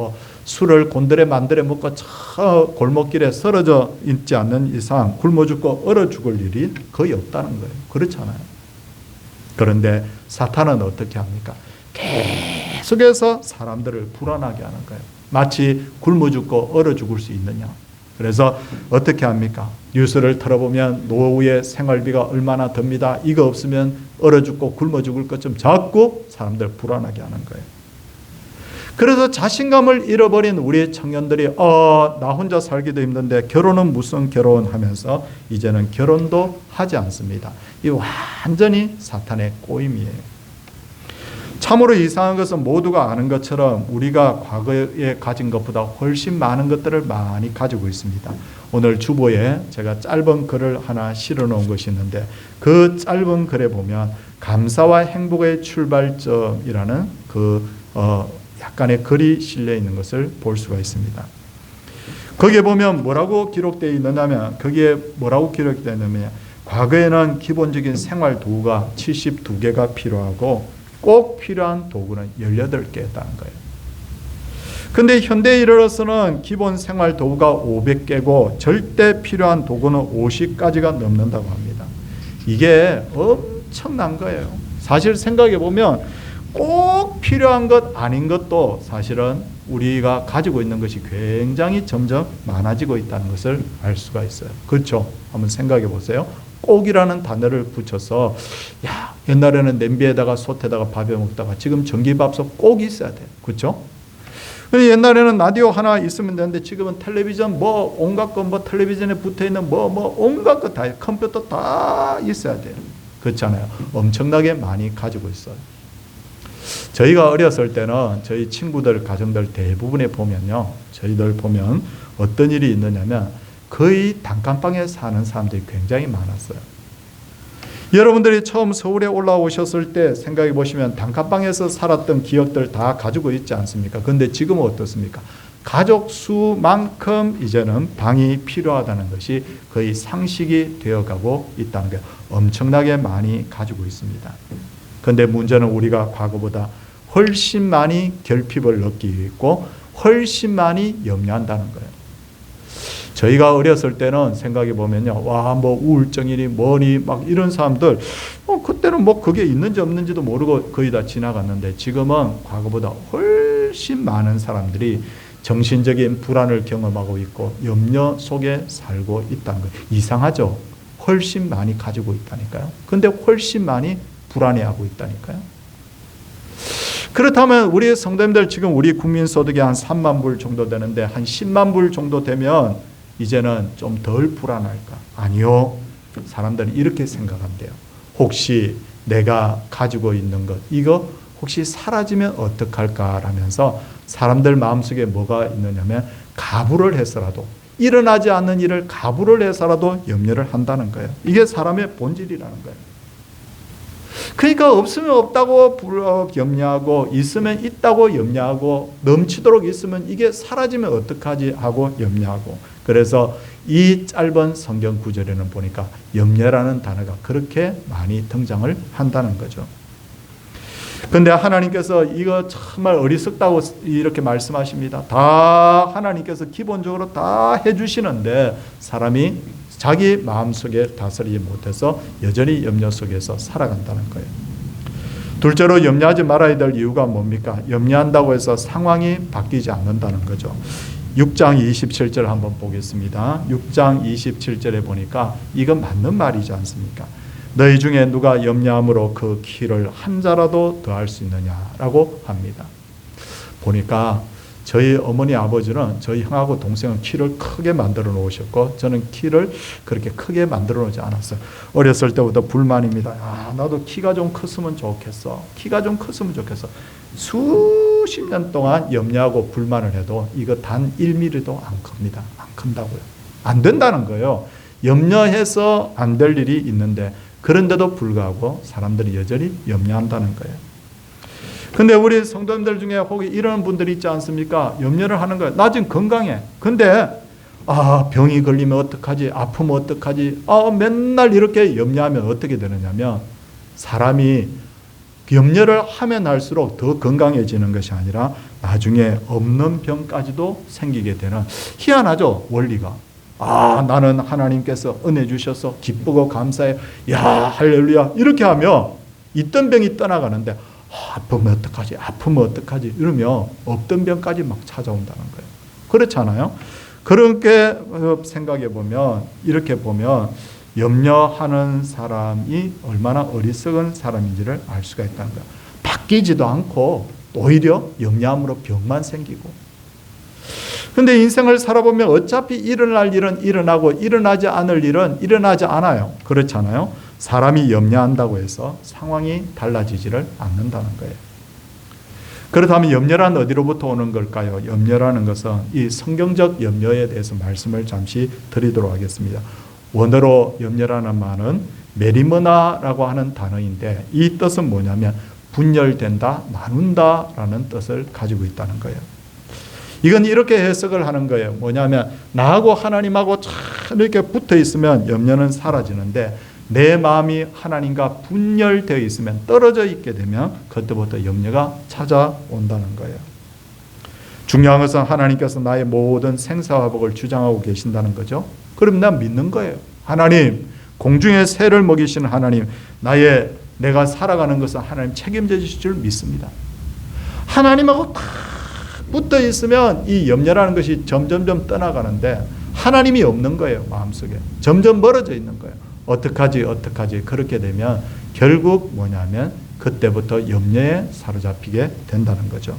술을 곤드레 만드레 먹고 저 골목길에 쓰러져 있지 않는 이상 굶어 죽고 얼어 죽을 일이 거의 없다는 거예요. 그렇잖아요. 그런데 사탄은 어떻게 합니까? 계속해서 사람들을 불안하게 하는 거예요. 마치 굶어 죽고 얼어 죽을 수 있느냐. 그래서 어떻게 합니까? 뉴스를 틀어보면 노후의 생활비가 얼마나 듭니다. 이거 없으면 얼어 죽고 굶어 죽을 것좀 자꾸 사람들 불안하게 하는 거예요. 그래서 자신감을 잃어버린 우리 청년들이 나 혼자 살기도 힘든데 결혼은 무슨 결혼 하면서 이제는 결혼도 하지 않습니다. 이 완전히 사탄의 꼬임이에요. 참으로 이상한 것은 모두가 아는 것처럼 우리가 과거에 가진 것보다 훨씬 많은 것들을 많이 가지고 있습니다. 오늘 주보에 제가 짧은 글을 하나 실어 놓은 것이 있는데 그 짧은 글에 보면 감사와 행복의 출발점이라는 약간의 글이 실려 있는 것을 볼 수가 있습니다. 거기에 보면 뭐라고 기록되어 있느냐면 거기에 뭐라고 기록되어 있느냐면 과거에는 기본적인 생활 도구가 72개가 필요하고 꼭 필요한 도구는 18개였다는 거예요. 근데 현대에 이르러서는 기본 생활 도구가 500개고 절대 필요한 도구는 50가지가 넘는다고 합니다. 이게 엄청난 거예요. 사실 생각해 보면 꼭 필요한 것 아닌 것도 사실은 우리가 가지고 있는 것이 굉장히 점점 많아지고 있다는 것을 알 수가 있어요. 그렇죠? 한번 생각해 보세요. 꼭이라는 단어를 붙여서 옛날에는 냄비에다가 솥에다가 밥해 먹다가 지금 전기밥솥 꼭 있어야 돼요. 그렇죠? 옛날에는 라디오 하나 있으면 되는데 지금은 텔레비전 온갖 거 텔레비전에 붙어있는 온갖 거 다 컴퓨터 다 있어야 돼요. 그렇잖아요. 엄청나게 많이 가지고 있어요. 저희가 어렸을 때는 저희 친구들 가정들 대부분에 보면요. 저희들 보면 어떤 일이 있느냐면 거의 단칸방에 사는 사람들이 굉장히 많았어요. 여러분들이 처음 서울에 올라오셨을 때 생각해 보시면 단칸방에서 살았던 기억들 다 가지고 있지 않습니까? 그런데 지금은 어떻습니까? 가족 수만큼 이제는 방이 필요하다는 것이 거의 상식이 되어가고 있다는 게 엄청나게 많이 가지고 있습니다. 그런데 문제는 우리가 과거보다 훨씬 많이 결핍을 느끼고 훨씬 많이 염려한다는 거예요. 저희가 어렸을 때는 생각해 보면요, 우울증이니 뭐니 막 이런 사람들, 그때는 그게 있는지 없는지도 모르고 거의 다 지나갔는데 지금은 과거보다 훨씬 많은 사람들이 정신적인 불안을 경험하고 있고 염려 속에 살고 있다는 거예요. 이상하죠? 훨씬 많이 가지고 있다니까요. 근데 훨씬 많이 불안해하고 있다니까요. 그렇다면 우리 성도님들 지금 우리 국민소득이 한 3만 불 정도 되는데 한 10만 불 정도 되면 이제는 좀 덜 불안할까? 아니요. 사람들은 이렇게 생각한대요. 혹시 내가 가지고 있는 것 이거 혹시 사라지면 어떡할까 라면서 사람들 마음속에 뭐가 있느냐면 가부를 해서라도 일어나지 않는 일을 가부를 해서라도 염려를 한다는 거예요. 이게 사람의 본질이라는 거예요. 그러니까 없으면 없다고 염려하고 있으면 있다고 염려하고 넘치도록 있으면 이게 사라지면 어떡하지 하고 염려하고 그래서 이 짧은 성경 구절에는 보니까 염려라는 단어가 그렇게 많이 등장을 한다는 거죠. 그런데 하나님께서 이거 정말 어리석다고 이렇게 말씀하십니다. 다 하나님께서 기본적으로 다 해주시는데 사람이 자기 마음속에 다스리지 못해서 여전히 염려 속에서 살아간다는 거예요. 둘째로 염려하지 말아야 될 이유가 뭡니까? 염려한다고 해서 상황이 바뀌지 않는다는 거죠. 6장 27절 한번 보겠습니다. 6장 27절에 보니까 이건 맞는 말이지 않습니까? 너희 중에 누가 염려함으로 그 키를 한 자라도 더할 수 있느냐라고 합니다. 보니까 저희 어머니 아버지는 저희 형하고 동생은 키를 크게 만들어 놓으셨고 저는 키를 그렇게 크게 만들어 놓지 않았어요. 어렸을 때부터 불만입니다. 나도 키가 좀 컸으면 좋겠어. 키가 좀 컸으면 좋겠어. 수십 년 동안 염려하고 불만을 해도 이거 단 1mm도 안 큽니다. 안 큰다고요. 안 된다는 거예요. 염려해서 안 될 일이 있는데 그런데도 불구하고 사람들이 여전히 염려한다는 거예요. 근데 우리 성도님들 중에 혹시 이런 분들이 있지 않습니까? 염려를 하는 거예요. 나 지금 건강해. 근데 병이 걸리면 어떡하지? 아프면 어떡하지? 맨날 이렇게 염려하면 어떻게 되느냐면 사람이 염려를 하면 할수록 더 건강해지는 것이 아니라 나중에 없는 병까지도 생기게 되는 희한하죠? 원리가. 나는 하나님께서 은혜 주셔서 기쁘고 감사해. 할렐루야. 이렇게 하면 있던 병이 떠나가는데 아프면 어떡하지? 아프면 어떡하지? 이러면 없던 병까지 막 찾아온다는 거예요. 그렇잖아요. 그렇게 생각해 보면 이렇게 보면 염려하는 사람이 얼마나 어리석은 사람인지를 알 수가 있다는 거예요. 바뀌지도 않고 오히려 염려함으로 병만 생기고. 근데 인생을 살아보면 어차피 일어날 일은 일어나고 일어나지 않을 일은 일어나지 않아요. 그렇잖아요. 사람이 염려한다고 해서 상황이 달라지지를 않는다는 거예요. 그렇다면 염려란 어디로부터 오는 걸까요? 염려라는 것은 이 성경적 염려에 대해서 말씀을 잠시 드리도록 하겠습니다. 원어로 염려라는 말은 메리머나라고 하는 단어인데 이 뜻은 뭐냐면 분열된다, 나눈다라는 뜻을 가지고 있다는 거예요. 이건 이렇게 해석을 하는 거예요. 뭐냐면 나하고 하나님하고 참 이렇게 붙어 있으면 염려는 사라지는데 내 마음이 하나님과 분열되어 있으면 떨어져 있게 되면 그때부터 염려가 찾아온다는 거예요. 중요한 것은 하나님께서 나의 모든 생사화복을 주장하고 계신다는 거죠. 그럼 난 믿는 거예요. 하나님, 공중의 새를 먹이시는 하나님, 내가 살아가는 것은 하나님 책임져 주실 줄 믿습니다. 하나님하고 딱 붙어 있으면 이 염려라는 것이 점점점 떠나가는데 하나님이 없는 거예요. 마음속에. 점점 멀어져 있는 거예요. 어떡하지 그렇게 되면 결국 뭐냐면 그때부터 염려에 사로잡히게 된다는 거죠.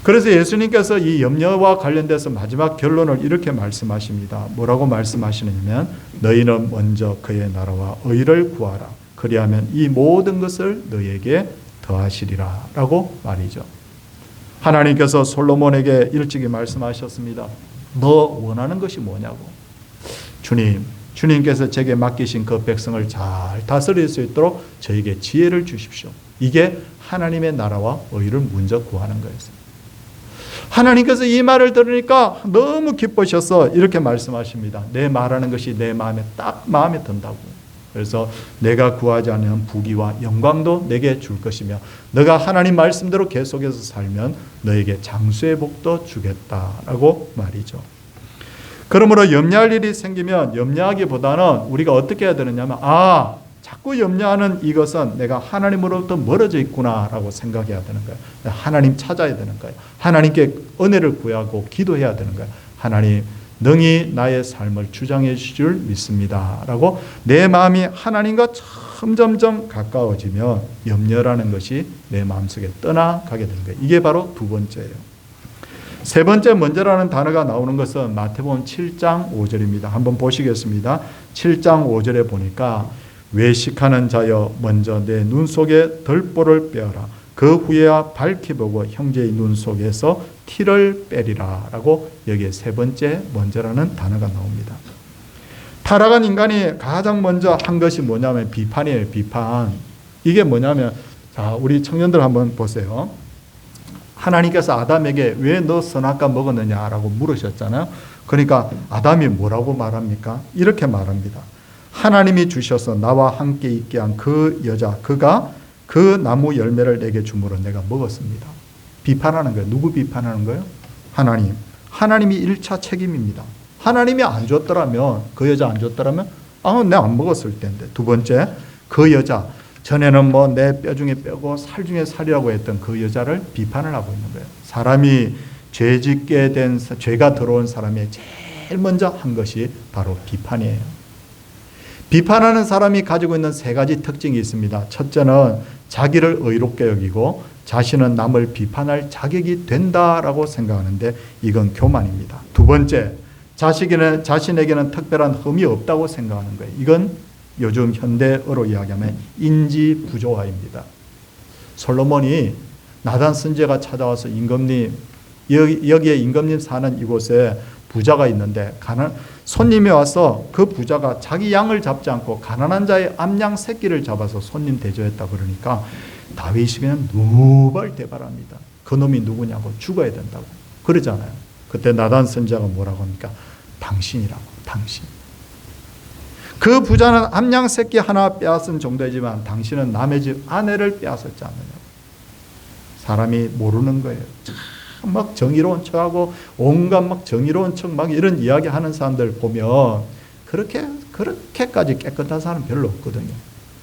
그래서 예수님께서 이 염려와 관련돼서 마지막 결론을 이렇게 말씀하십니다. 뭐라고 말씀하시느냐면 너희는 먼저 그의 나라와 의를 구하라. 그리하면 이 모든 것을 너희에게 더하시리라 라고 말이죠. 하나님께서 솔로몬에게 일찍이 말씀하셨습니다. 너 원하는 것이 뭐냐고. 주님께서 제게 맡기신 그 백성을 잘 다스릴 수 있도록 저에게 지혜를 주십시오. 이게 하나님의 나라와 의를 먼저 구하는 거였어요. 하나님께서 이 말을 들으니까 너무 기쁘셔서 이렇게 말씀하십니다. 내 말하는 것이 내 마음에 딱 마음에 든다고. 그래서 내가 구하지 않는 부귀와 영광도 내게 줄 것이며 너가 하나님 말씀대로 계속해서 살면 너에게 장수의 복도 주겠다라고 말이죠. 그러므로 염려할 일이 생기면 염려하기보다는 우리가 어떻게 해야 되느냐면 자꾸 염려하는 이것은 내가 하나님으로부터 멀어져 있구나라고 생각해야 되는 거예요. 하나님 찾아야 되는 거예요. 하나님께 은혜를 구하고 기도해야 되는 거예요. 하나님 능히 나의 삶을 주장해 주실 줄 믿습니다 라고 내 마음이 하나님과 점점점 가까워지면 염려라는 것이 내 마음속에 떠나가게 되는 거예요. 이게 바로 두 번째예요. 세 번째 먼저라는 단어가 나오는 것은 마태복음 7장 5절입니다. 한번 보시겠습니다. 7장 5절에 보니까 외식하는 자여 먼저 내 눈 속에 덜보를 빼어라. 그 후에야 밝히 보고 형제의 눈 속에서 티를 빼리라 라고 여기에 세 번째 먼저라는 단어가 나옵니다. 타락한 인간이 가장 먼저 한 것이 뭐냐면 비판이에요. 비판. 이게 뭐냐면 우리 청년들 한번 보세요. 하나님께서 아담에게 왜 너 선악과 먹었느냐라고 물으셨잖아요. 그러니까 아담이 뭐라고 말합니까? 이렇게 말합니다. 하나님이 주셔서 나와 함께 있게 한 그 여자 그가 그 나무 열매를 내게 주므로 내가 먹었습니다. 비판하는 거예요. 누구 비판하는 거예요? 하나님. 하나님이 1차 책임입니다. 하나님이 안 줬더라면 그 여자 안 줬더라면 내가 안 먹었을 텐데. 두 번째 그 여자 전에는 내 뼈 중에 뼈고 살 중에 살이라고 했던 그 여자를 비판을 하고 있는 거예요. 사람이 죄짓게 된 죄가 들어온 사람이 제일 먼저 한 것이 바로 비판이에요. 비판하는 사람이 가지고 있는 세 가지 특징이 있습니다. 첫째는 자기를 의롭게 여기고 자신은 남을 비판할 자격이 된다라고 생각하는데 이건 교만입니다. 두 번째, 자신에게는 특별한 흠이 없다고 생각하는 거예요. 이건 요즘 현대어로 이야기하면 인지 부조화입니다. 솔로몬이 나단 선지자가 찾아와서 임금님, 여기에 임금님 사는 이곳에 부자가 있는데 손님이 와서 그 부자가 자기 양을 잡지 않고 가난한 자의 암양 새끼를 잡아서 손님 대접했다 그러니까 다윗이 그냥 누발대발합니다. 그놈이 누구냐고 죽어야 된다고 그러잖아요. 그때 나단 선지자가 뭐라고 합니까? 당신이라고. 당신. 그 부자는 암양 새끼 하나 빼앗은 정도이지만 당신은 남의 집 아내를 빼앗았지 않느냐고. 사람이 모르는 거예요. 막 정의로운 척하고 온갖 막 정의로운 척 막 이런 이야기 하는 사람들 보면 그렇게까지 깨끗한 사람 별로 없거든요.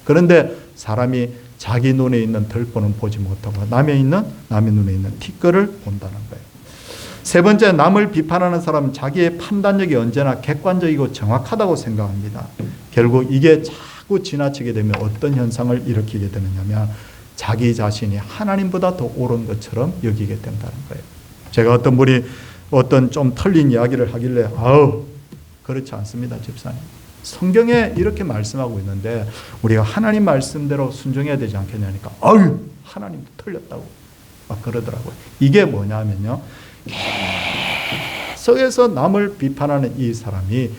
그런데 사람이 자기 눈에 있는 들보는 보지 못하고 남의 눈에 있는 티끌을 본다는 거예요. 세 번째, 남을 비판하는 사람은 자기의 판단력이 언제나 객관적이고 정확하다고 생각합니다. 결국 이게 자꾸 지나치게 되면 어떤 현상을 일으키게 되느냐면 자기 자신이 하나님보다 더 옳은 것처럼 여기게 된다는 거예요. 제가 어떤 분이 어떤 좀 틀린 이야기를 하길래 그렇지 않습니다, 집사님. 성경에 이렇게 말씀하고 있는데 우리가 하나님 말씀대로 순종해야 되지 않겠냐니까 하나님도 틀렸다고 막 그러더라고요. 이게 뭐냐면요, 계속해서 남을 비판하는 이 사람이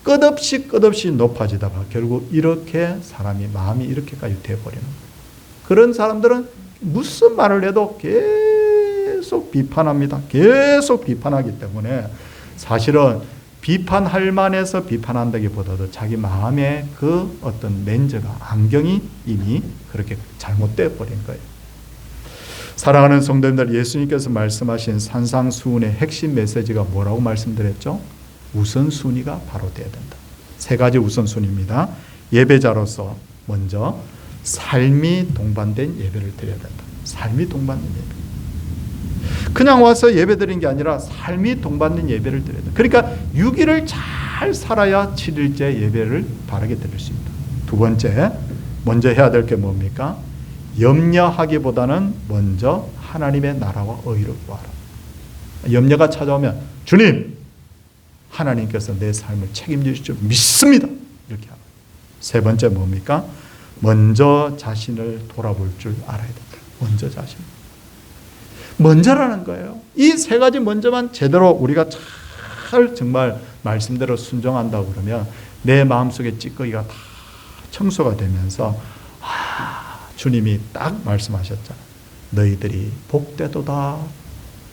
끝없이 높아지다가 결국 이렇게 사람이 마음이 이렇게까지 되어버리는 거예요. 그런 사람들은 무슨 말을 해도 계속 비판합니다. 계속 비판하기 때문에 사실은 비판할 만해서 비판한다기보다도 자기 마음의 그 어떤 렌즈가, 안경이 이미 그렇게 잘못되어 버린 거예요. 사랑하는 성도님들, 예수님께서 말씀하신 산상수훈의 핵심 메시지가 뭐라고 말씀드렸죠? 우선순위가 바로 돼야 된다. 세 가지 우선순위입니다. 예배자로서 먼저 삶이 동반된 예배를 드려야 된다. 삶이 동반된 예배. 그냥 와서 예배 드리는 게 아니라 삶이 동반된 예배를 드려야 된다. 그러니까 6일을 잘 살아야 7일째 예배를 바르게 드릴 수 있다. 두 번째, 먼저 해야 될 게 뭡니까? 염려하기보다는 먼저 하나님의 나라와 의를 구하라. 염려가 찾아오면 주님, 하나님께서 내 삶을 책임질 줄 믿습니다. 이렇게 하라. 세 번째 뭡니까? 먼저 자신을 돌아볼 줄 알아야 된다. 먼저 자신. 먼저라는 거예요. 이 세 가지 먼저만 제대로 우리가 잘 정말 말씀대로 순종한다고 그러면 내 마음속의 찌꺼기가 다 청소가 되면서 주님이 딱 말씀하셨잖아. 너희들이 복되도다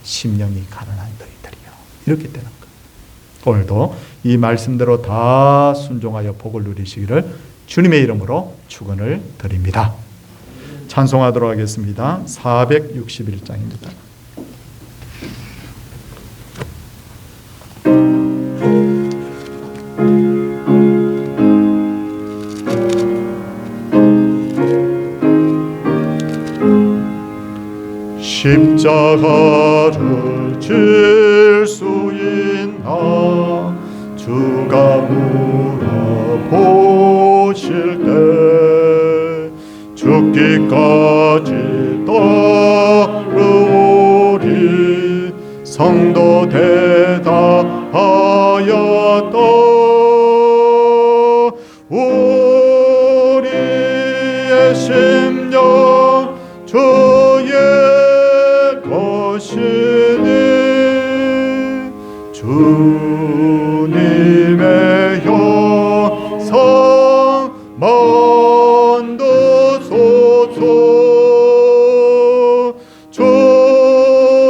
심령이 가난한 너희들이요. 이렇게 되는 거예요. 오늘도 이 말씀대로 다 순종하여 복을 누리시기를 주님의 이름으로 축원을 드립니다. 찬송하도록 하겠습니다. 461장입니다. 십자가를 질 수 있나 주가 물어보실 때 죽기까지 따르오리 성도 대답하였다. 우리의 심령 주의 것이니 주님의 형상 만드소서. 주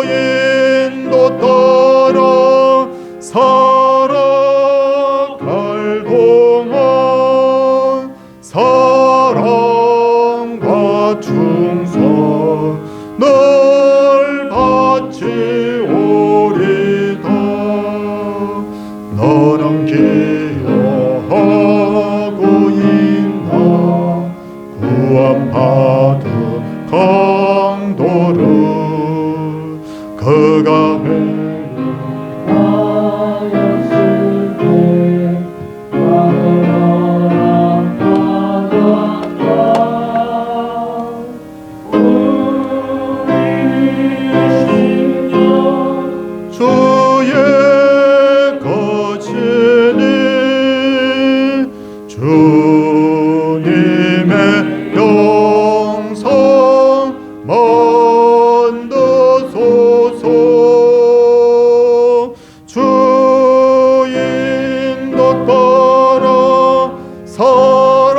인도 따라 살아갈 동안 사랑과 충성 늘 바치오리다. 너는 기여하고 있나 구원받은 강도를 그가 하였을 때 주의 거치니 주님의 영상 만드소서. 주 인도 따라 살아갈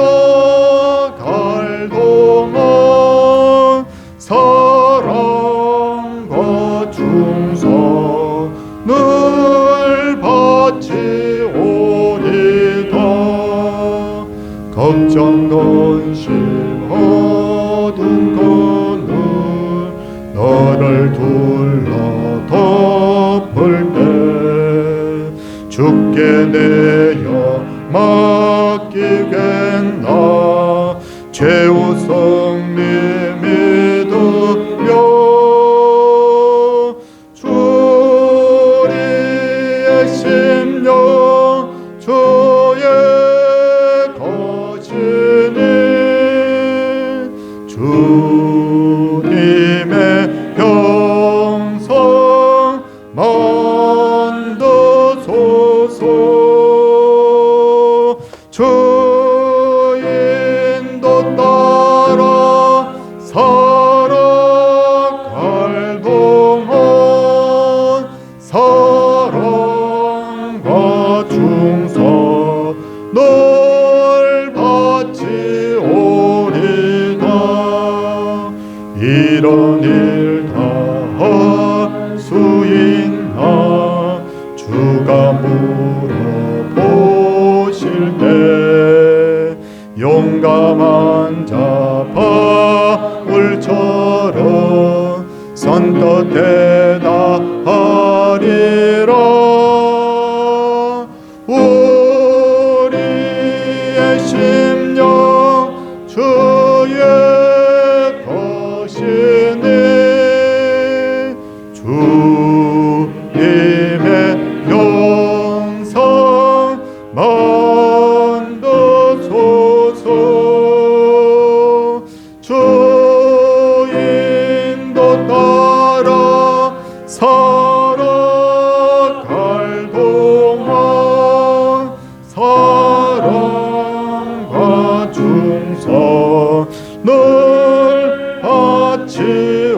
동안 사랑과 충성 늘 바치오리다. 걱정 근심 어두운 그늘 너를 둘러 덮을 때 주께 내어 맡기겠나. 죄 웃어 승리 믿으며 주의 심령 주의 것이니 주님의 형상 만드소서. 주 인도 따라 살아갈 동안 사랑과 충성을 바치오리다. 이런 일 다 할 수 있나 주가 물어보실 때 용감한 자 바울처럼 선뜻 대답하리라. 우리의 심령 주의 것이니 주님의 형상 만드소서. 주 인도 따라 살아갈 동안 사랑과 충성을 바치오리다.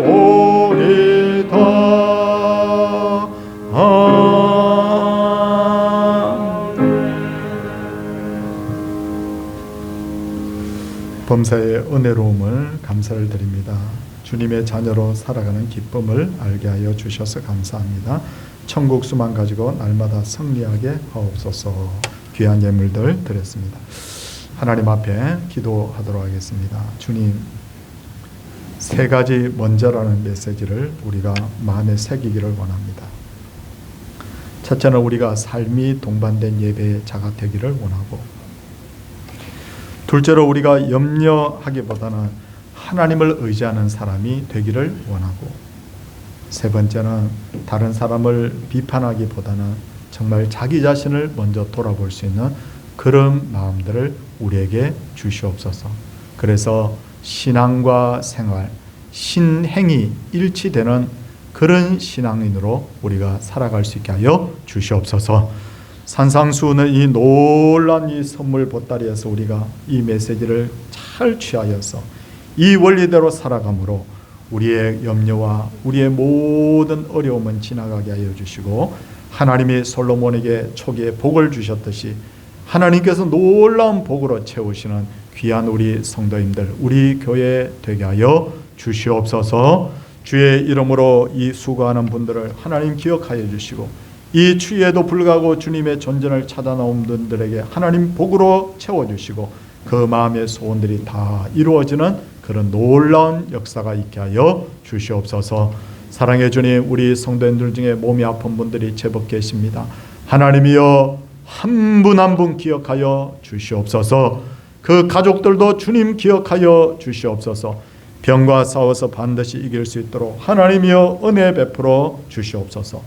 범사의 은혜로움을 감사를 드립니다. 주님의 자녀로 살아가는 기쁨을 알게 하여 주셔서 감사합니다. 천국 수만 가지고 날마다 승리하게 하옵소서. 귀한 예물들 드렸습니다. 하나님 앞에 기도하도록 하겠습니다. 주님, 세 가지 먼저라는 메시지를 우리가 마음에 새기기를 원합니다. 첫째는 우리가 삶이 동반된 예배의 자가 되기를 원하고, 둘째로 우리가 염려하기보다는 하나님을 의지하는 사람이 되기를 원하고, 세 번째는 다른 사람을 비판하기보다는 정말 자기 자신을 먼저 돌아볼 수 있는 그런 마음들을 우리에게 주시옵소서. 그래서 신앙과 생활, 신행이 일치되는 그런 신앙인으로 우리가 살아갈 수 있게 하여 주시옵소서. 산상수훈의 이 놀란 이 선물 보따리에서 우리가 이 메시지를 잘 취하여서 이 원리대로 살아감으로 우리의 염려와 우리의 모든 어려움은 지나가게 하여 주시고, 하나님이 솔로몬에게 초기에 복을 주셨듯이 하나님께서 놀라운 복으로 채우시는 귀한 우리 성도님들, 우리 교회 되게 하여 주시옵소서. 주의 이름으로 이 수고하는 분들을 하나님 기억하여 주시고, 이 추위에도 불구하고 주님의 존전을 찾아 나온 분들에게 하나님 복으로 채워주시고, 그 마음의 소원들이 다 이루어지는 그런 놀라운 역사가 있게 하여 주시옵소서. 사랑해 주님, 우리 성도님들 중에 몸이 아픈 분들이 제법 계십니다. 하나님이여 한 분 한 분 기억하여 주시옵소서. 그 가족들도 주님 기억하여 주시옵소서. 병과 싸워서 반드시 이길 수 있도록 하나님이여 은혜 베풀어 주시옵소서.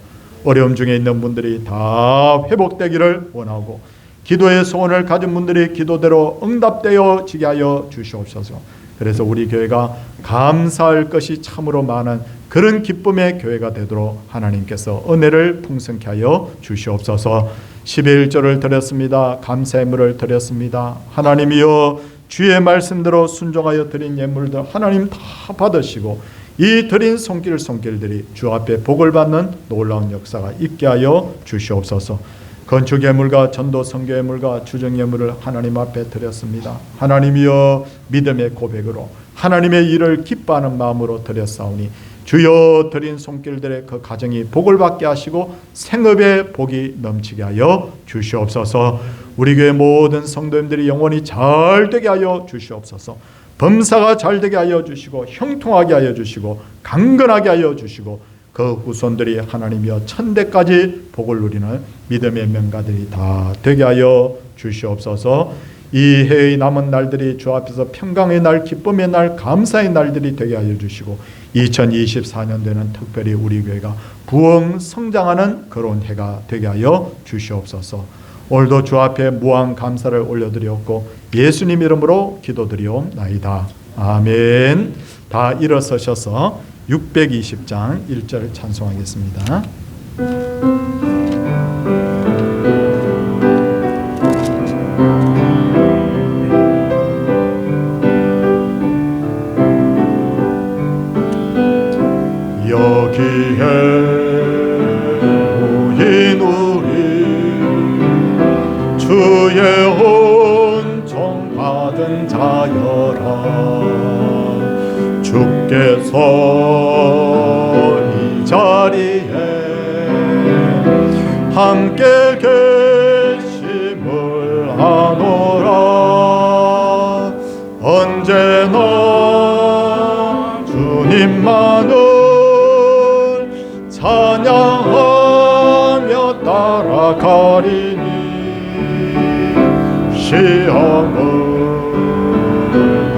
어려움 중에 있는 분들이 다 회복되기를 원하고, 기도의 소원을 가진 분들이 기도대로 응답되어 지게 하여 주시옵소서. 그래서 우리 교회가 감사할 것이 참으로 많은 그런 기쁨의 교회가 되도록 하나님께서 은혜를 풍성케 하여 주시옵소서. 11조를 드렸습니다. 감사의 물을 드렸습니다. 하나님이여 주의 말씀대로 순종하여 드린 예물들 하나님 다 받으시고, 이 드린 손길들이 주 앞에 복을 받는 놀라운 역사가 있게 하여 주시옵소서. 건축 예물과 전도 선교 예물과 주정 예물을 하나님 앞에 드렸습니다. 하나님이여 믿음의 고백으로 하나님의 일을 기뻐하는 마음으로 드렸사오니, 주여 드린 손길들의 그 가정이 복을 받게 하시고 생업의 복이 넘치게 하여 주시옵소서. 우리 교회 모든 성도님들이 영원히 잘 되게 하여 주시옵소서. 범사가 잘 되게 하여 주시고, 형통하게 하여 주시고, 강건하게 하여 주시고, 그 후손들이 하나님이여 천대까지 복을 누리는 믿음의 명가들이 다 되게 하여 주시옵소서. 이 해의 남은 날들이 주 앞에서 평강의 날, 기쁨의 날, 감사의 날들이 되게 하여 주시고 2024년도에는 특별히 우리 교회가 부흥 성장하는 그런 해가 되게 하여 주시옵소서. 오늘도 주 앞에 무한 감사를 올려드리옵고 예수님 이름으로 기도드리옵나이다. 아멘. 다 일어서셔서 620장 1절 찬송하겠습니다. 여기에 모인 우리 주의 온종 받은 자여라. 주께서 이 자리에 함께 계심을 아노라. 언제나 주님만을 찬양하며 따라가리니 시험을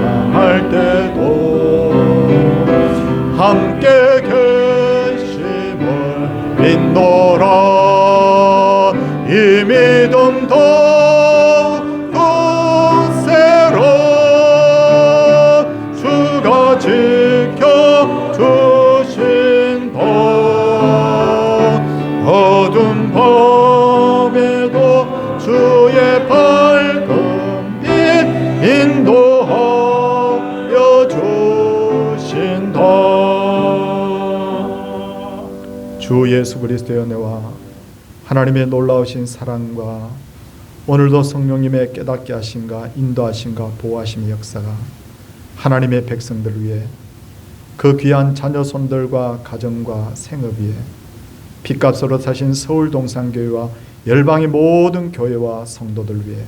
당할 때도 함께 계심을 믿노라. 이 믿음 더욱 세라. 주가 지켜주신다. 어둠 밤에도 주의 밝은 빛 인도하여 주신다. 주 예수 그리스도의 은혜와 하나님의 놀라우신 사랑과 오늘도 성령님의 깨닫게 하신가 인도하신가 보호하심의 역사가 하나님의 백성들을 위해 그 귀한 자녀손들과 가정과 생업 위에 빚값으로 사신 서울동산교회와 열방의 모든 교회와 성도들 위해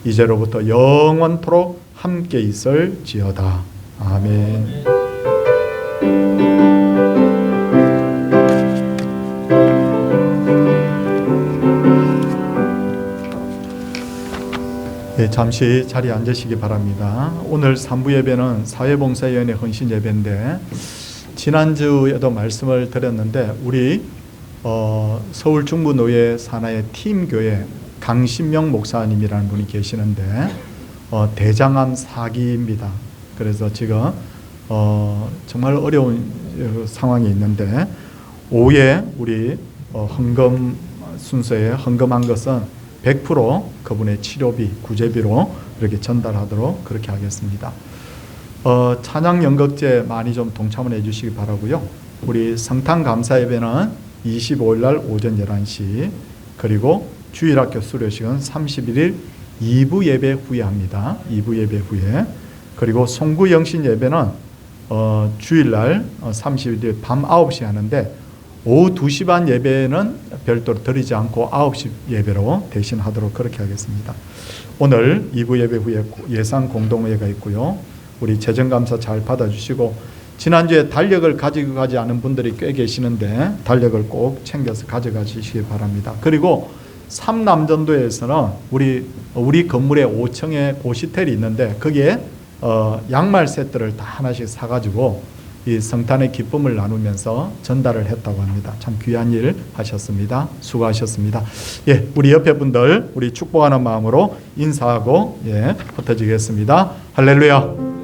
이제로부터 영원토록 함께 있을지어다. 아멘. 네, 잠시 자리에 앉으시기 바랍니다. 오늘 3부 예배는 사회봉사위원회 헌신 예배인데 지난주에도 말씀을 드렸는데 우리 서울 중부노예 산하의 팀교회 강신명 목사님이라는 분이 계시는데 대장암 4기입니다. 그래서 지금 정말 어려운 상황이 있는데 오후에 우리 헌금 순서에 헌금한 것은 100% 그분의 치료비, 구제비로 이렇게 전달하도록 그렇게 하겠습니다. 찬양 연극제 많이 좀 동참을 해주시기 바라고요. 우리 성탄 감사 예배는 25일 날 오전 11시 그리고 주일학교 수료식은 31일 2부 예배 후에 합니다. 2부 예배 후에 그리고 송구 영신 예배는 주일날 31일 밤 9시 하는데 오후 2시 반 예배는 별도로 드리지 않고 9시 예배로 대신하도록 그렇게 하겠습니다. 오늘 2부 예배 후에 예상 공동회가 있고요. 우리 재정감사 잘 받아주시고 지난주에 달력을 가지고 가지 않은 분들이 꽤 계시는데 달력을 꼭 챙겨서 가져가시기 바랍니다. 그리고 삼남전도에서는 우리 건물에 5층에 고시텔이 있는데 거기에 양말 세트를 다 하나씩 사가지고 이 성탄의 기쁨을 나누면서 전달을 했다고 합니다. 참 귀한 일 하셨습니다. 수고하셨습니다. 예, 우리 옆에 분들 우리 축복하는 마음으로 인사하고 예, 흩어지겠습니다. 할렐루야.